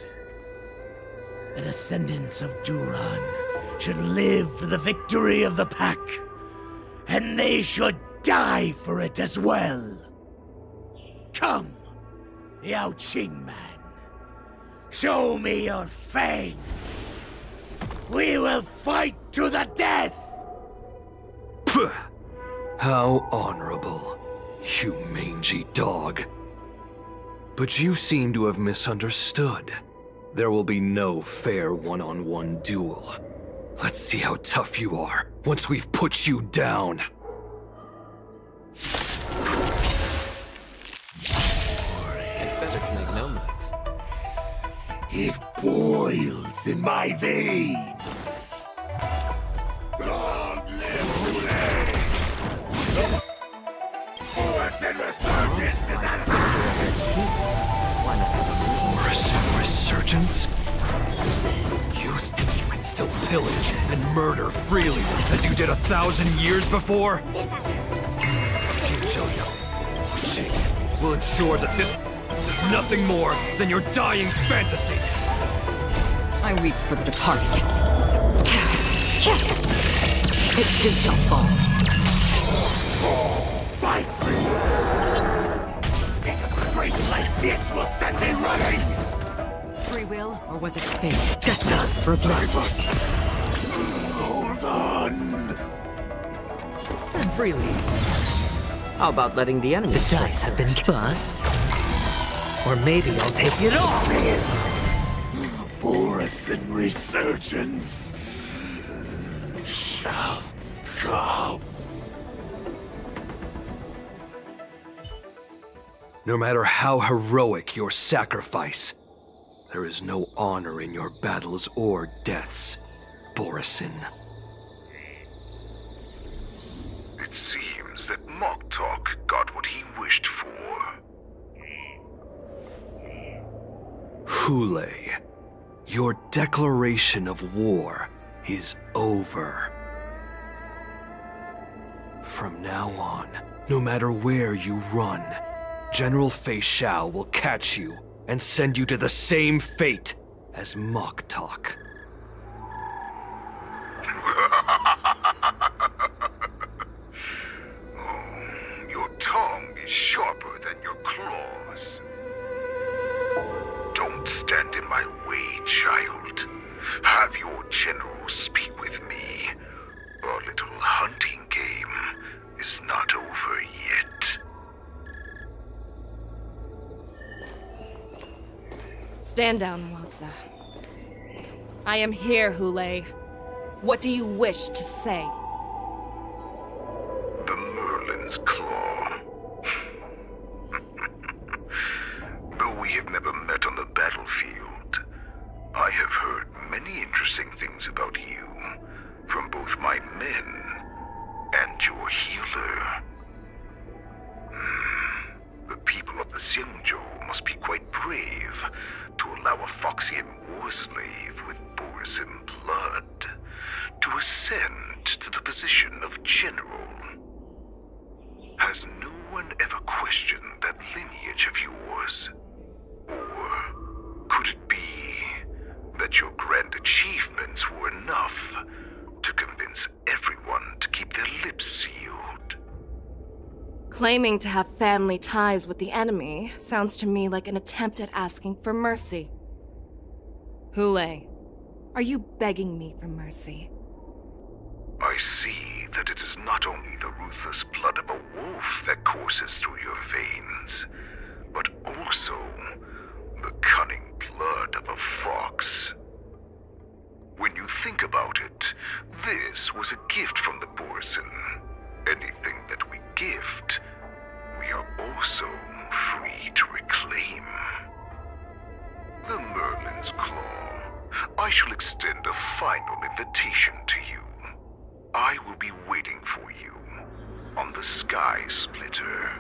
Speaker 6: The descendants of Duran should live for the victory of the pack, and they should die for it as well. Come, Yao Qing man. Show me your fangs. We will fight to the death!
Speaker 8: Puh! How honorable, you mangy dog. But you seem to have misunderstood. There will be no fair one-on-one duel. Let's see how tough you are once we've put you down.
Speaker 5: It's better to make no noise.
Speaker 6: It boils in my veins. Long live Hule! Morrison Resurgence is at
Speaker 8: Morrison Resurgence? You think you can still pillage and murder freely as you did 1,000 years before? We'll ensure that this is nothing more than your dying fantasy.
Speaker 20: I weep for the departed. It too shall fall.
Speaker 6: Fight me! A disgrace like this will send me running!
Speaker 20: Free will, or was it fate? Destined for blood.
Speaker 6: Hold on!
Speaker 17: Spend freely.
Speaker 5: How about letting the enemy
Speaker 17: The dice have been tossed. Or maybe I'll take it all.
Speaker 6: Morrison Resurgence shall come.
Speaker 8: No matter how heroic your sacrifice, there is no honor in your battles or deaths, Borison.
Speaker 7: It seems that Mock Talk got what he wished for.
Speaker 8: Hule, your declaration of war is over. From now on, no matter where you run, General Fei Xiao will catch you and send you to the same fate as Moktok.
Speaker 7: Your tongue is sharper than your claws. Don't stand in my way, child. Have your general speak with me. Our little hunting game is not over yet.
Speaker 3: Stand down, Watsa. I am here, Hule. What do you wish to say?
Speaker 7: The Merlin's Claw. Though we have never met on the battlefield, I have heard many interesting things about you from both my men and your healer. The people of the Xianzhou must be quite brave to allow a Foxian war slave with Borisin blood to ascend to the position of general. Has no one ever questioned that lineage of yours? Or could it be that your grand achievements were enough to convince everyone to keep their lips sealed?
Speaker 3: Claiming to have family ties with the enemy sounds to me like an attempt at asking for mercy. Hule, are you begging me for mercy?
Speaker 7: I see that it is not only the ruthless blood of a wolf that courses through your veins, but also the cunning blood of a fox. When you think about it, this was a gift from the Borisin. Anything that we gift, we are also free to reclaim. The Merlin's Claw. I shall extend a final invitation to you. I will be waiting for you on the Sky Splitter.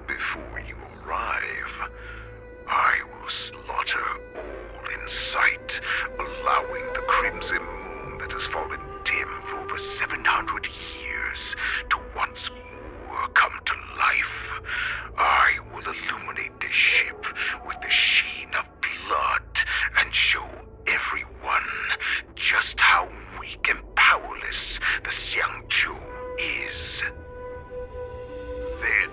Speaker 7: Before you arrive, I will slaughter all in sight, allowing the crimson moon that has fallen dim for over 700 years to once more come to life. I will illuminate this ship with the sheen of blood and show everyone just how weak and powerless the Xianzhou is. Then,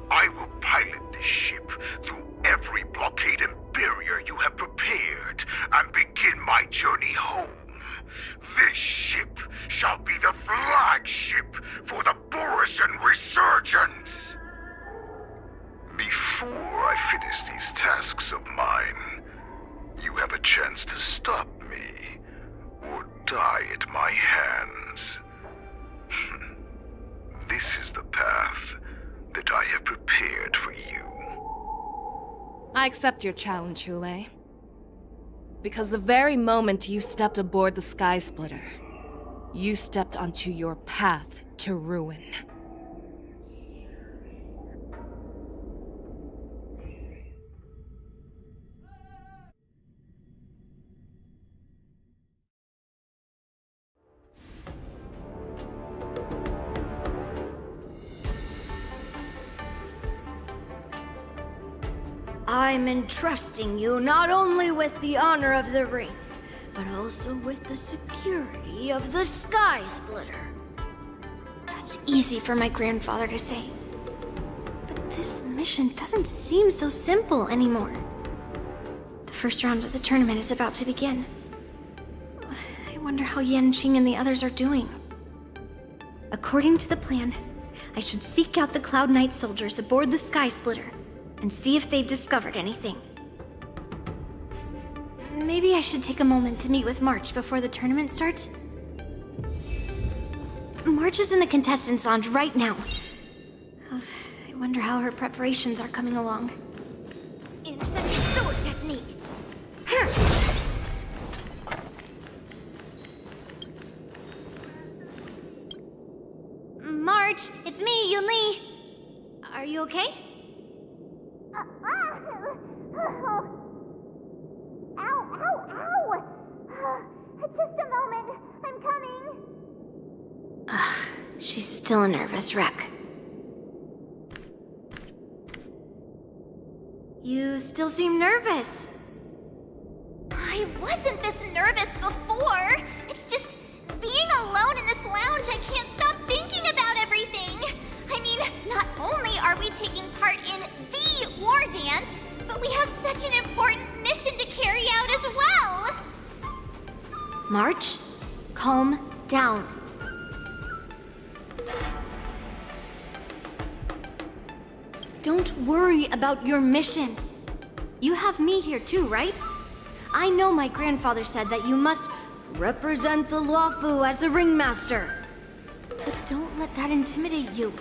Speaker 7: I will pilot this ship through every blockade and barrier you have prepared and begin my journey home. This ship shall be the flagship for the Borisin Resurgence. Before I finish these tasks of mine, you have a chance to stop me or die at my hands. This is the path that I have prepared for you.
Speaker 3: I accept your challenge, Hule. Because the very moment you stepped aboard the Sky Splitter, you stepped onto your path to ruin.
Speaker 4: I'm entrusting you not only with the honor of the ring, but also with the security of the Sky Splitter.
Speaker 1: That's easy for my grandfather to say. But this mission doesn't seem so simple anymore. The first round of the tournament is about to begin. I wonder how Yanqing and the others are doing. According to the plan, I should seek out the Cloud Knight soldiers aboard the Sky Splitter and see if they've discovered anything. Maybe I should take a moment to meet with March before the tournament starts. March is in the contestants' lounge right now. I wonder how her preparations are coming along.
Speaker 4: Intercepted sword technique.
Speaker 1: March, it's me, Yunli. Are you okay?
Speaker 4: Ow! Just a moment. I'm coming. She's still a nervous wreck.
Speaker 1: You still seem nervous. I wasn't this nervous before. It's just being alone in this lounge, I can't stop thinking about everything. I mean, not only are we taking part in the war dance, but we have such an important mission to carry out as well.
Speaker 4: March, calm down.
Speaker 1: Don't worry about your mission. You have me here too, right?
Speaker 4: I know my grandfather said that you must represent the Lawfu as the ringmaster.
Speaker 1: But don't let that intimidate you.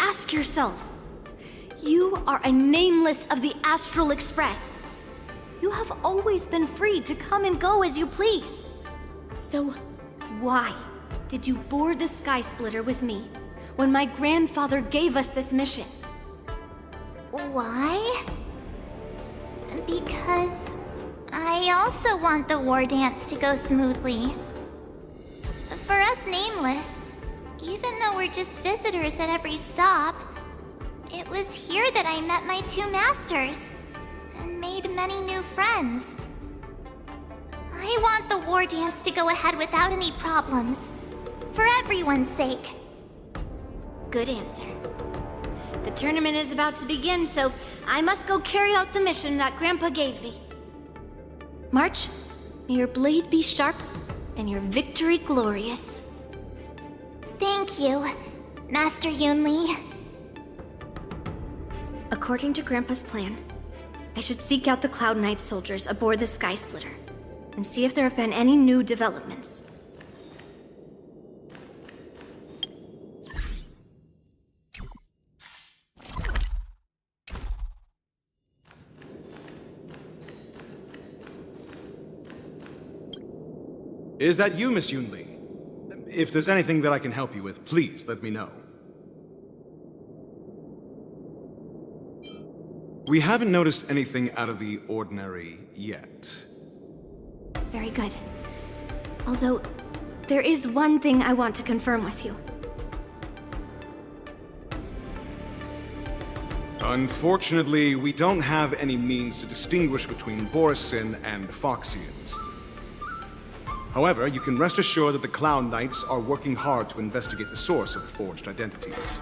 Speaker 4: Ask yourself, you are a nameless of the Astral Express. You have always been free to come and go as you please. So why did you board the Sky Splitter with me when my grandfather gave us this mission?
Speaker 1: Why? Because I also want the war dance to go smoothly. For us Nameless, even though we're just visitors at every stop, it was here that I met my two masters and made many new friends. I want the war dance to go ahead without any problems, for everyone's sake.
Speaker 4: Good answer. The tournament is about to begin, so I must go carry out the mission that Grandpa gave me. March, may your blade be sharp and your victory glorious.
Speaker 1: Thank you, Master Yunli.
Speaker 4: According to Grandpa's plan, I should seek out the Cloud Knight soldiers aboard the Sky Splitter and see if there have been any new developments.
Speaker 13: Is that you, Miss Yunli? If there's anything that I can help you with, please let me know. We haven't noticed anything out of the ordinary yet.
Speaker 4: Very good. Although, there is one thing I want to confirm with you.
Speaker 13: Unfortunately, we don't have any means to distinguish between Borisin and Foxians. However, you can rest assured that the Cloud Knights are working hard to investigate the source of the forged identities.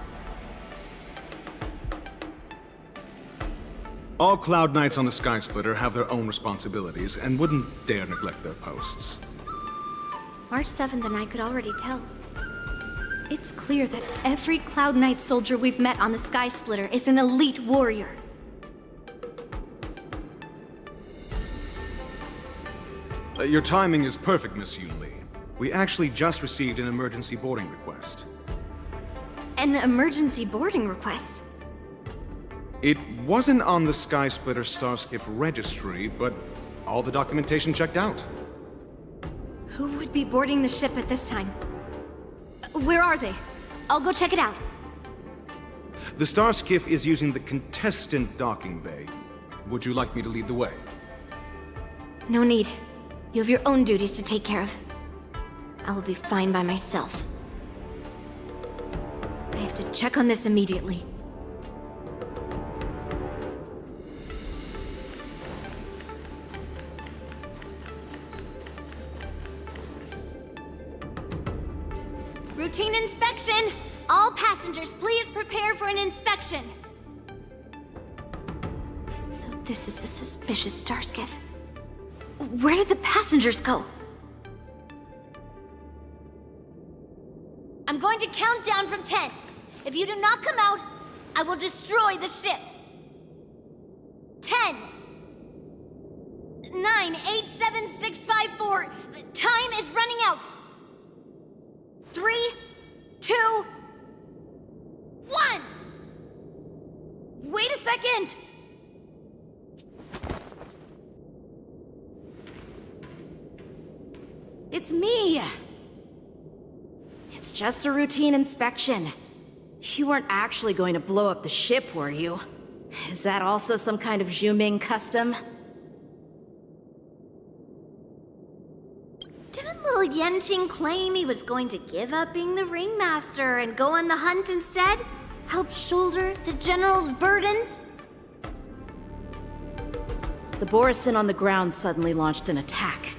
Speaker 13: All Cloud Knights on the Sky Splitter have their own responsibilities and wouldn't dare neglect their posts.
Speaker 4: March 7th and I could already tell. It's clear that every Cloud Knight soldier we've met on the Sky Splitter is an elite warrior.
Speaker 13: Your timing is perfect, Miss Yunli. We actually just received an emergency boarding request.
Speaker 4: An emergency boarding request?
Speaker 13: It wasn't on the Sky Splitter Starskiff registry, but all the documentation checked out.
Speaker 4: Who would be boarding the ship at this time? Where are they? I'll go check it out.
Speaker 13: The Starskiff is using the contestant docking bay. Would you like me to lead the way?
Speaker 4: No need. You have your own duties to take care of. I will be fine by myself. I have to check on this immediately.
Speaker 1: Routine inspection! All passengers, please prepare for an inspection.
Speaker 4: So this is the suspicious Starskiff. Where did the passengers go?
Speaker 1: I'm going to count down from 10. If you do not come out, I will destroy the ship. 10. 9, 8, 7, 6, 5, 4. Time is running out. 3, 2, 1.
Speaker 9: Wait a second! It's me! It's just a routine inspection. You weren't actually going to blow up the ship, were you? Is that also some kind of Zhuming custom?
Speaker 1: Didn't little
Speaker 4: Yanqing claim he was going to give up being the ringmaster and go on the hunt instead? Help shoulder the general's burdens?
Speaker 9: The Borisin on the ground suddenly launched an attack.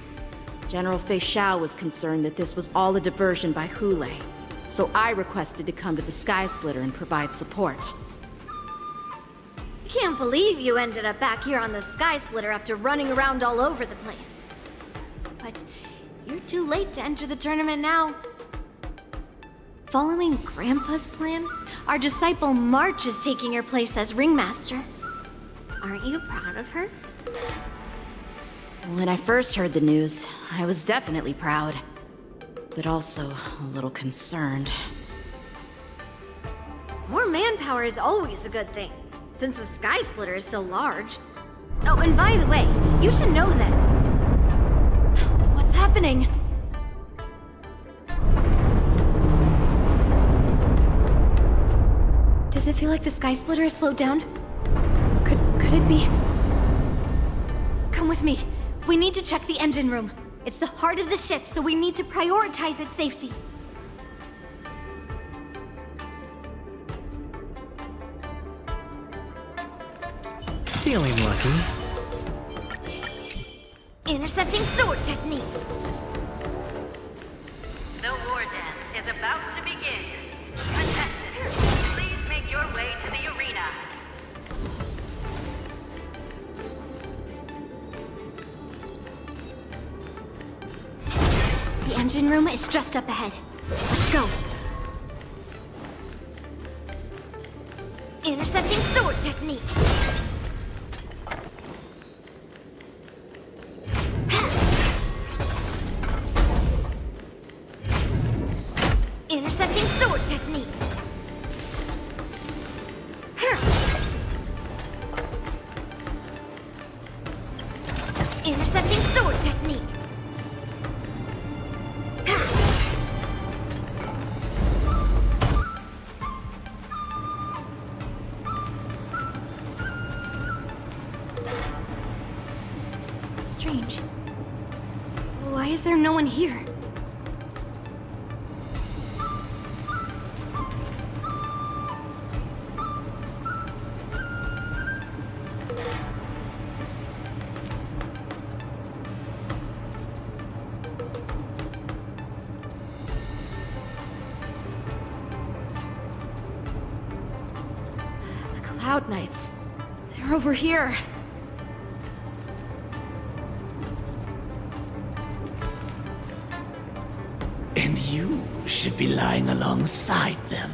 Speaker 9: General Fei Xiao was concerned that this was all a diversion by Hulei, so I requested to come to the Sky Splitter and provide support.
Speaker 4: Can't believe you ended up back here on the Sky Splitter after running around all over the place. But you're too late to enter the tournament now. Following Grandpa's plan, our disciple March is taking your place as ringmaster. Aren't you proud of her?
Speaker 9: When I first heard the news, I was definitely proud, but also a little concerned.
Speaker 4: More manpower is always a good thing, since the Sky Splitter is so large. Oh, and by the way, you should know that...
Speaker 9: What's happening?
Speaker 4: Does it feel like the Sky Splitter is slowed down? Could it be? Come with me. We need to check the engine room. It's the heart of the ship, so we need to prioritize its safety.
Speaker 20: Feeling lucky.
Speaker 4: Intercepting sword technique.
Speaker 18: The war dance is about to begin. Contestants, please make your way to the arena.
Speaker 4: The engine room is just up ahead. Let's go. Intercepting sword technique. Intercepting sword technique. Intercepting sword technique. Strange. Why is there no one here?
Speaker 9: The Cloud Knights. They're over here.
Speaker 6: And you should be lying alongside them.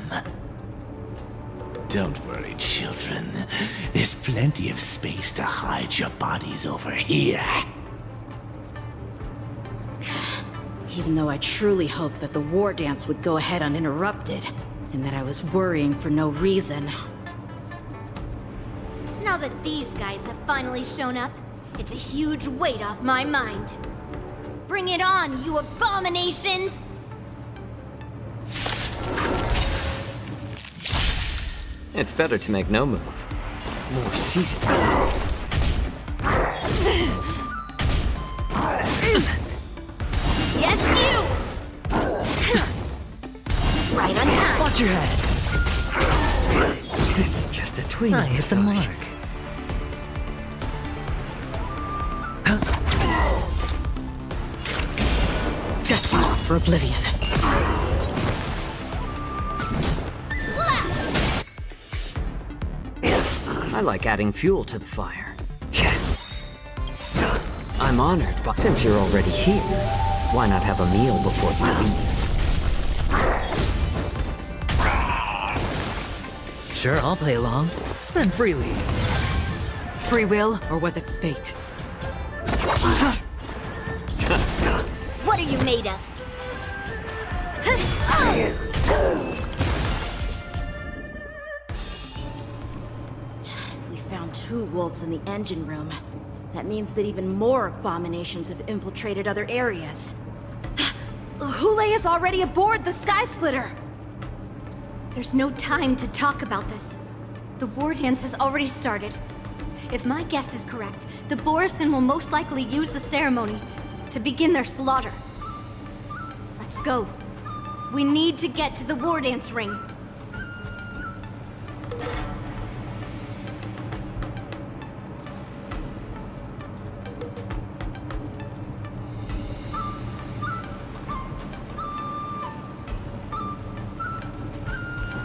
Speaker 6: Don't worry, children. There's plenty of space to hide your bodies over here.
Speaker 9: Even though I truly hoped that the war dance would go ahead uninterrupted, and that I was worrying for no reason.
Speaker 4: Now that these guys have finally shown up, it's a huge weight off my mind. Bring it on, you abominations!
Speaker 5: It's better to make no move. More seasoned.
Speaker 4: Yes, you! Right on time.
Speaker 20: Watch your head. It's just a tween. I hit the mark. Destiny for oblivion.
Speaker 5: I like adding fuel to the fire. I'm honored, but since you're already here, why not have a meal before you leave?
Speaker 20: Sure, I'll play along. Spend freely.
Speaker 21: Free will, or was it fate?
Speaker 4: What are you made of?
Speaker 9: If we found 2 wolves in the engine room, that means that even more abominations have infiltrated other areas. Hulei is already aboard the Sky Splitter!
Speaker 4: There's no time to talk about this. The war dance has already started. If my guess is correct, the Borisin will most likely use the ceremony to begin their slaughter. Let's go. We need to get to the war dance ring.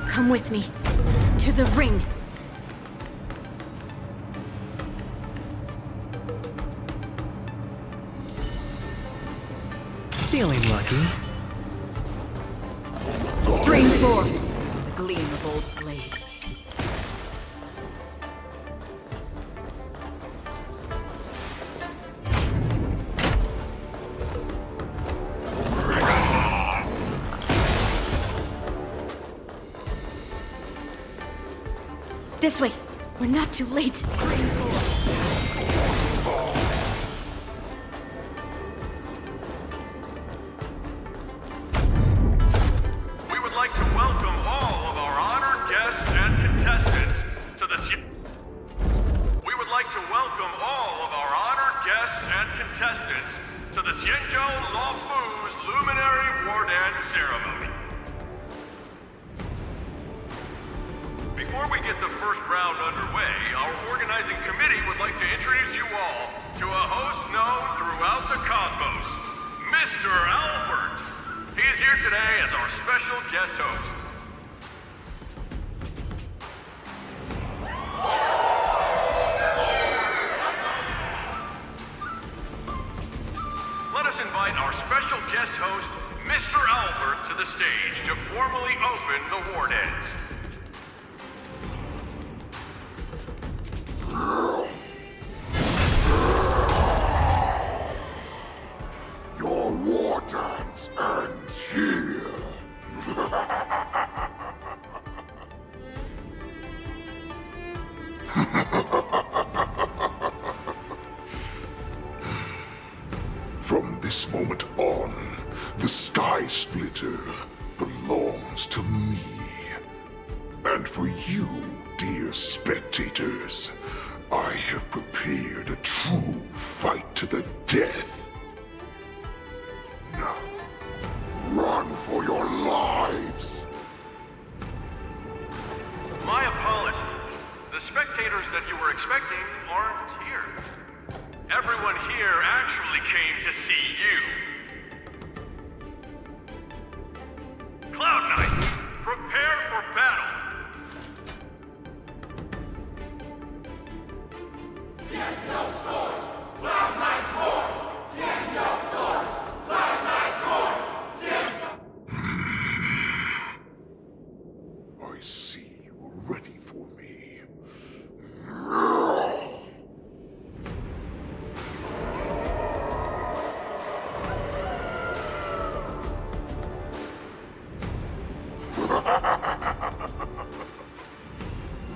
Speaker 4: Come with me. To the ring.
Speaker 17: Feeling lucky.
Speaker 20: Stream forth, the gleam of old blades.
Speaker 4: This way. We're not too late.
Speaker 2: We would like to welcome all of our honored guests and contestants to the We would like to welcome all of our honored guests and contestants to the Xianzhou Luofu's Luminary War Dance Ceremony. Before we get the first round underway, our organizing committee would like to introduce you all to a host known throughout the cosmos, Mr. Albert. He is here today as our special guest host. Let us invite our special guest host, Mr. Albert, to the stage to formally open the war dance.
Speaker 7: Your war dance ends here. From this moment on, the Sky Splitter belongs to me. And for you, dear spectators, I have prepared a true fight to the death. Now, run for your lives!
Speaker 2: My apologies. The spectators that you were expecting aren't here. Everyone here actually came to see you. Cloud Knight, prepare for battle!
Speaker 7: Xianzhou swords, Cloud Knight wars! Xianzhou swords, Cloud Knight wars! Xianzhou... I see you are ready for me.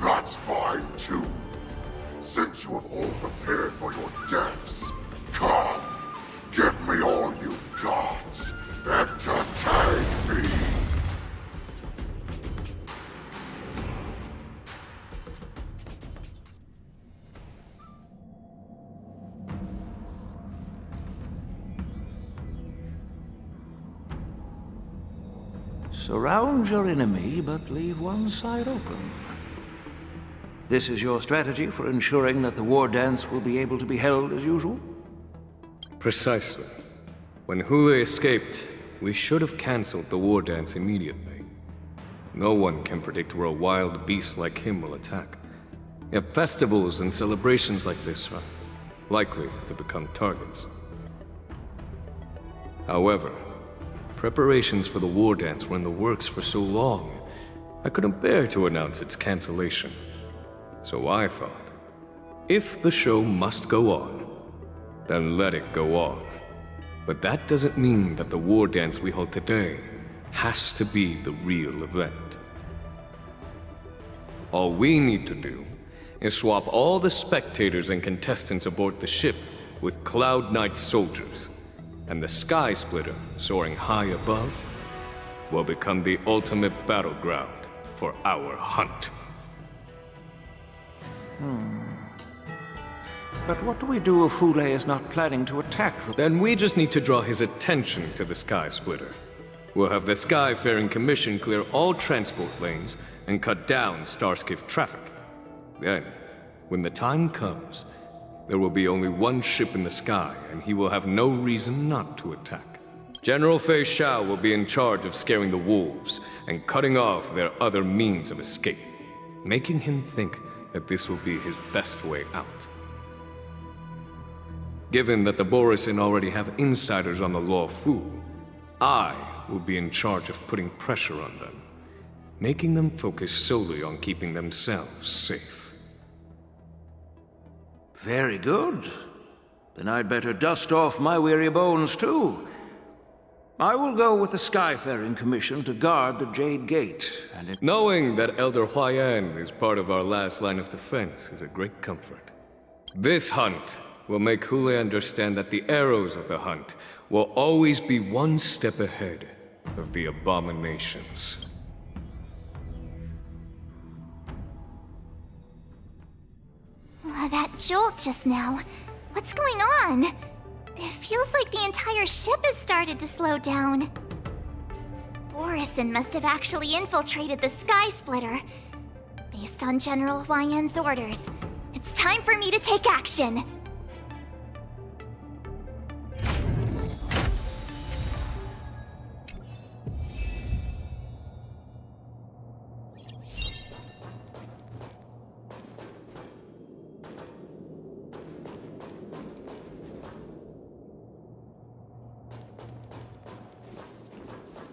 Speaker 7: That's fine too. Since you have all prepared for your deaths, come, give me all you've got. Entertain me.
Speaker 22: Surround your enemy, but leave one side open. This is your strategy for ensuring that the war dance will be able to be held as usual?
Speaker 23: Precisely. When Hule escaped, we should have cancelled the war dance immediately. No one can predict where a wild beast like him will attack. Yet festivals and celebrations like this are likely to become targets. However, preparations for the war dance were in the works for so long, I couldn't bear to announce its cancellation. So I thought, if the show must go on, then let it go on. But that doesn't mean that the war dance we hold today has to be the real event. All we need to do is swap all the spectators and contestants aboard the ship with Cloud Knight soldiers, and the Sky Splitter, soaring high above, will become the ultimate battleground for our hunt.
Speaker 22: But what do we do if Hule is not planning to attack the...
Speaker 23: Then we just need to draw his attention to the Sky Splitter. we'll have the Skyfaring Commission clear all transport lanes and cut down Starskiff traffic. Then, when the time comes, there will be only one ship in the sky, and he will have no reason not to attack. General Fei Shao will be in charge of scaring the wolves and cutting off their other means of escape, making him think that this will be his best way out. Given that the Borisin already have insiders on the Law Fu, I will be in charge of putting pressure on them, making them focus solely on keeping themselves safe.
Speaker 22: Very good. Then I'd better dust off my weary bones, too. I will go with the Skyfaring Commission to guard the Jade Gate, and
Speaker 23: Knowing that Elder Huayan is part of our last line of defense is a great comfort. This hunt will make Hule understand that the arrows of the hunt will always be one step ahead of the abominations.
Speaker 1: That jolt just now. What's going on? It feels like the entire ship has started to slow down. Borisin must have actually infiltrated the Sky Splitter. Based on General Huayan's orders, it's time for me to take action.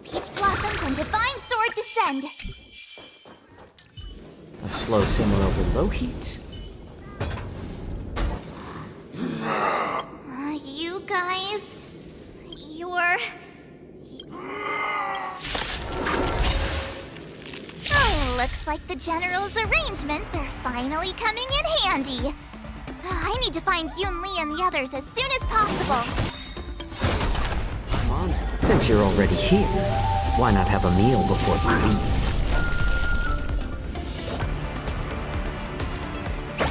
Speaker 1: Peach blossoms and divine sword descend.
Speaker 5: A slow simmer over low heat.
Speaker 1: You guys, you're... Oh, looks like the General's arrangements are finally coming in handy. I need to find Yun Li and the others as soon as possible.
Speaker 5: Come on, since you're already here, why not have a meal before you leave?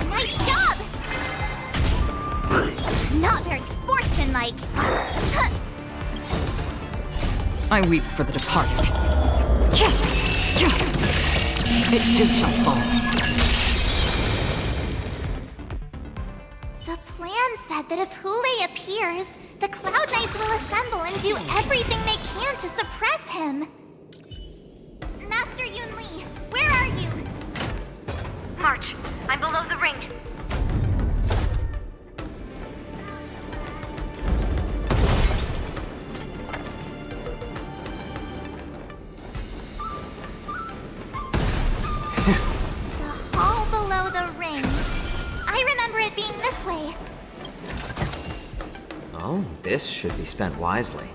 Speaker 1: Nice job! Not very sportsmanlike.
Speaker 21: I weep for the departed. It too shall fall.
Speaker 1: The plan said that if Hule appears, the Cloud Knights will assemble and do everything they can to suppress him. Master Yun Li, where are you?
Speaker 18: March, I'm below the ring.
Speaker 1: The hall below the ring. I remember it being this way.
Speaker 5: Oh, this should be spent wisely.